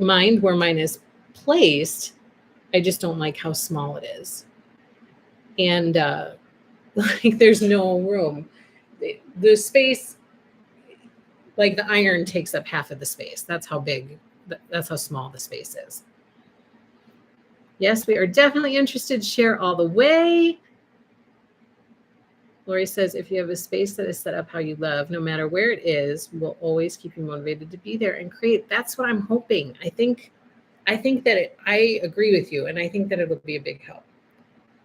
mind where mine is placed. I just don't like how small it is. And like there's no room. The space, like the iron takes up half of the space. That's how small the space is. Yes, we are definitely interested. Share all the way. Lori says, if you have a space that is set up how you love, no matter where it is, will always keep you motivated to be there and create. That's what I'm hoping. I think that I agree with you, and I think that it'll be a big help.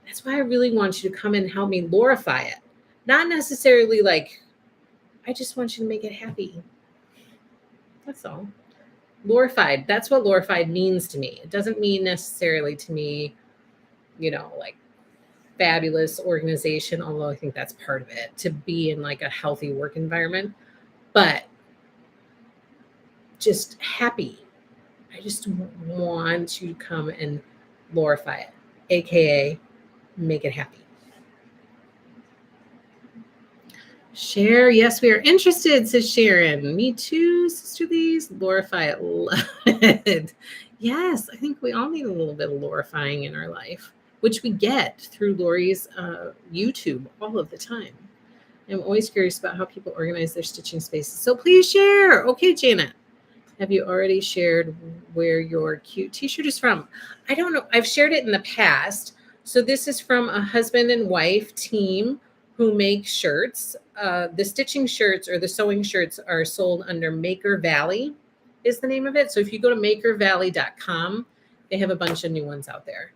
That's why I really want you to come and help me lorify it. Not necessarily like, I just want you to make it happy. That's all. Lorified. That's what lorified means to me. It doesn't mean necessarily to me, like fabulous organization, although I think that's part of it, to be in like a healthy work environment, but just happy. I just want you to come and glorify it, AKA make it happy. Share. Yes, we are interested, says Sharon. Me too, Sister Lee's. Glorify it. Love it. Yes, I think we all need a little bit of glorifying in our life, which we get through Lori's YouTube all of the time. I'm always curious about how people organize their stitching spaces. So please share. Okay, Janet. Have you already shared where your cute t-shirt is from? I don't know. I've shared it in the past. So this is from a husband and wife team who make shirts. The stitching shirts or the sewing shirts are sold under Maker Valley is the name of it. So if you go to makervalley.com, they have a bunch of new ones out there.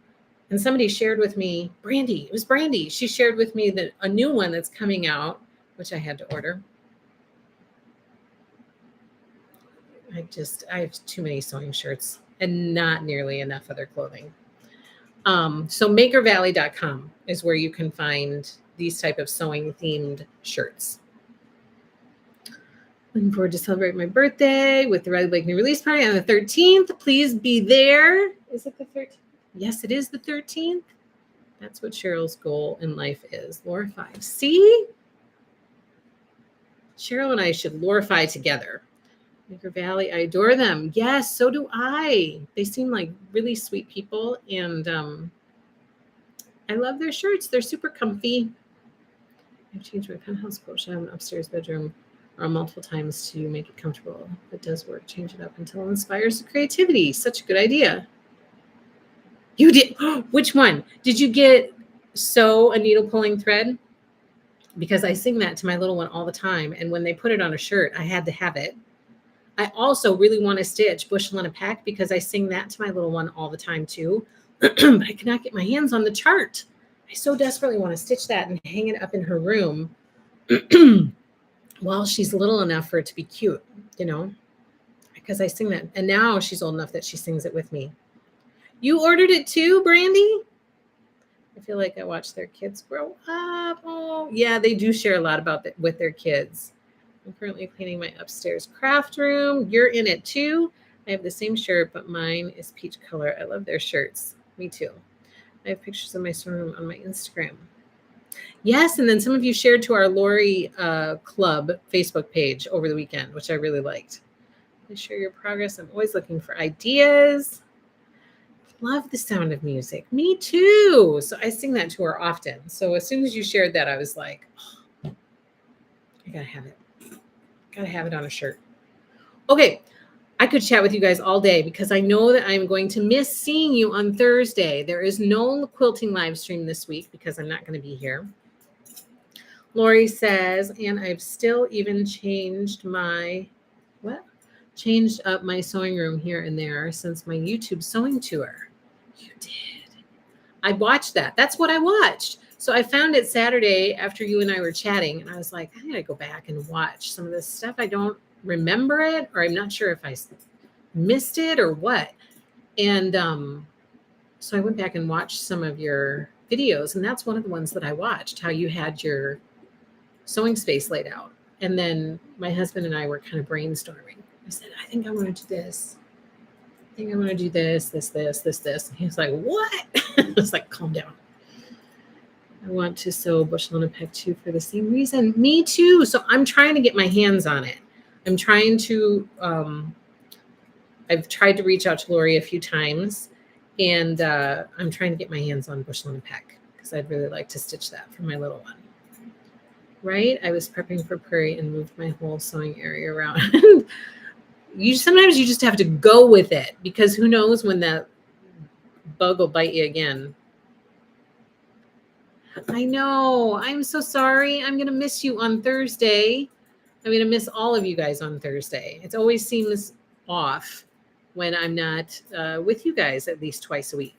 And somebody shared with me, Brandy, it was Brandy. She shared with me that a new one that's coming out, which I had to order. I have too many sewing shirts and not nearly enough other clothing. So makervalley.com is where you can find these type of sewing themed shirts. Looking forward to celebrate my birthday with the Riley Blakeney release party on the 13th. Please be there. Is it the 13th? Yes, it is the 13th. That's what Cheryl's goal in life is. Lorify. See? Cheryl and I should lorify together. Maker Valley, I adore them. Yes, so do I. They seem like really sweet people, and I love their shirts. They're super comfy. I've changed my penthouse quote. I have an upstairs bedroom multiple times to make it comfortable. If it does work, change it up until it inspires the creativity. Such a good idea. You did? Which one? Did you get sew a needle pulling thread? Because I sing that to my little one all the time, and when they put it on a shirt, I had to have it. I also really want to stitch bushel and a pack because I sing that to my little one all the time too. But I cannot get my hands on the chart. I so desperately want to stitch that and hang it up in her room while she's little enough for it to be cute, because I sing that. And now she's old enough that she sings it with me. You ordered it too, Brandy? I feel like I watch their kids grow up. Oh, yeah, they do share a lot about that with their kids. I'm currently cleaning my upstairs craft room. You're in it too. I have the same shirt, but mine is peach color. I love their shirts. Me too. I have pictures of my sewing room on my Instagram. Yes, and then some of you shared to our Lori Club Facebook page over the weekend, which I really liked. Please share your progress. I'm always looking for ideas. Love the sound of music. Me too. So I sing that to her often. So as soon as you shared that, I was like, oh, I gotta have it. Gotta have it on a shirt. Okay. I could chat with you guys all day because I know that I'm going to miss seeing you on Thursday. There is no quilting live stream this week because I'm not going to be here. Lori says, and I've still even changed up my sewing room here and there since my YouTube sewing tour. You did. I watched that. That's what I watched. So I found it Saturday after you and I were chatting, and I was like, I gotta go back and watch some of this stuff. I don't remember it, or I'm not sure if I missed it or what. And so I went back and watched some of your videos, and that's one of the ones that I watched, how you had your sewing space laid out. And then my husband and I were kind of brainstorming. I said, I think I want to do this. I think I want to do this. And he was like, what? I was like, calm down. I want to sew bushel and a peck too for the same reason. Me too. So I'm trying to get my hands on it. I'm trying to, I've tried to reach out to Lori a few times, and I'm trying to get my hands on bushel and a peck because I'd really like to stitch that for my little one. Right? I was prepping for Prairie and moved my whole sewing area around. Sometimes you just have to go with it because who knows when that bug will bite you again. I know. I'm so sorry. I'm going to miss you on Thursday. I'm going to miss all of you guys on Thursday. It always seems off when I'm not with you guys at least twice a week.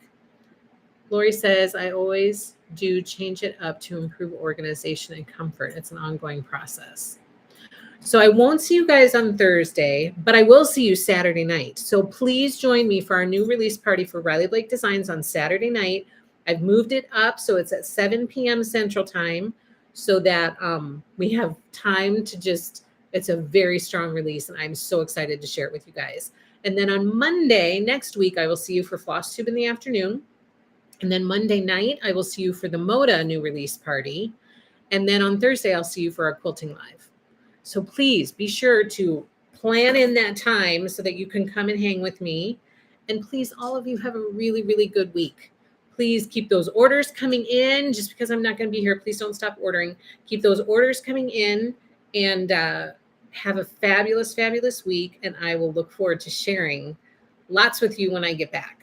Lori says, I always do change it up to improve organization and comfort. It's an ongoing process. So I won't see you guys on Thursday, but I will see you Saturday night. So please join me for our new release party for Riley Blake Designs on Saturday night. I've moved it up so it's at 7 p.m. Central Time so that we have time to just, it's a very strong release, and I'm so excited to share it with you guys. And then on Monday, next week, I will see you for Flosstube in the afternoon. And then Monday night, I will see you for the Moda new release party. And then on Thursday, I'll see you for our Quilting Live. So please be sure to plan in that time so that you can come and hang with me. And please, all of you have a really, really good week. Please keep those orders coming in. Just because I'm not going to be here, please don't stop ordering. Keep those orders coming in, and have a fabulous, fabulous week. And I will look forward to sharing lots with you when I get back.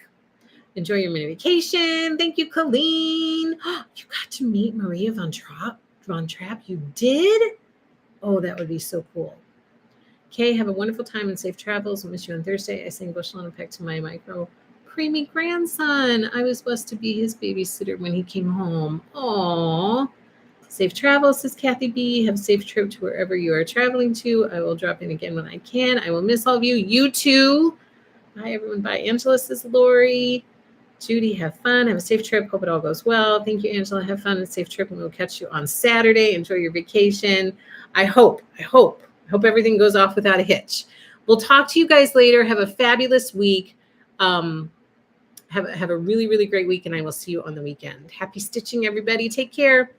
Enjoy your mini vacation. Thank you, Colleen. You got to meet Maria Von Trapp. You did? Oh, that would be so cool. Kay, have a wonderful time and safe travels. I'll miss you on Thursday. I sing bushel and a peck to my micro preemie grandson. I was blessed to be his babysitter when he came home. Aww. Safe travels, says Kathy B. Have a safe trip to wherever you are traveling to. I will drop in again when I can. I will miss all of you. You too. Bye, everyone. Bye, Angela, says Lori. Judy, have fun. Have a safe trip. Hope it all goes well. Thank you, Angela. Have fun and safe trip, and we'll catch you on Saturday. Enjoy your vacation. I hope everything goes off without a hitch. We'll talk to you guys later. Have a fabulous week. Have a really, really great week, and I will see you on the weekend. Happy stitching, everybody. Take care.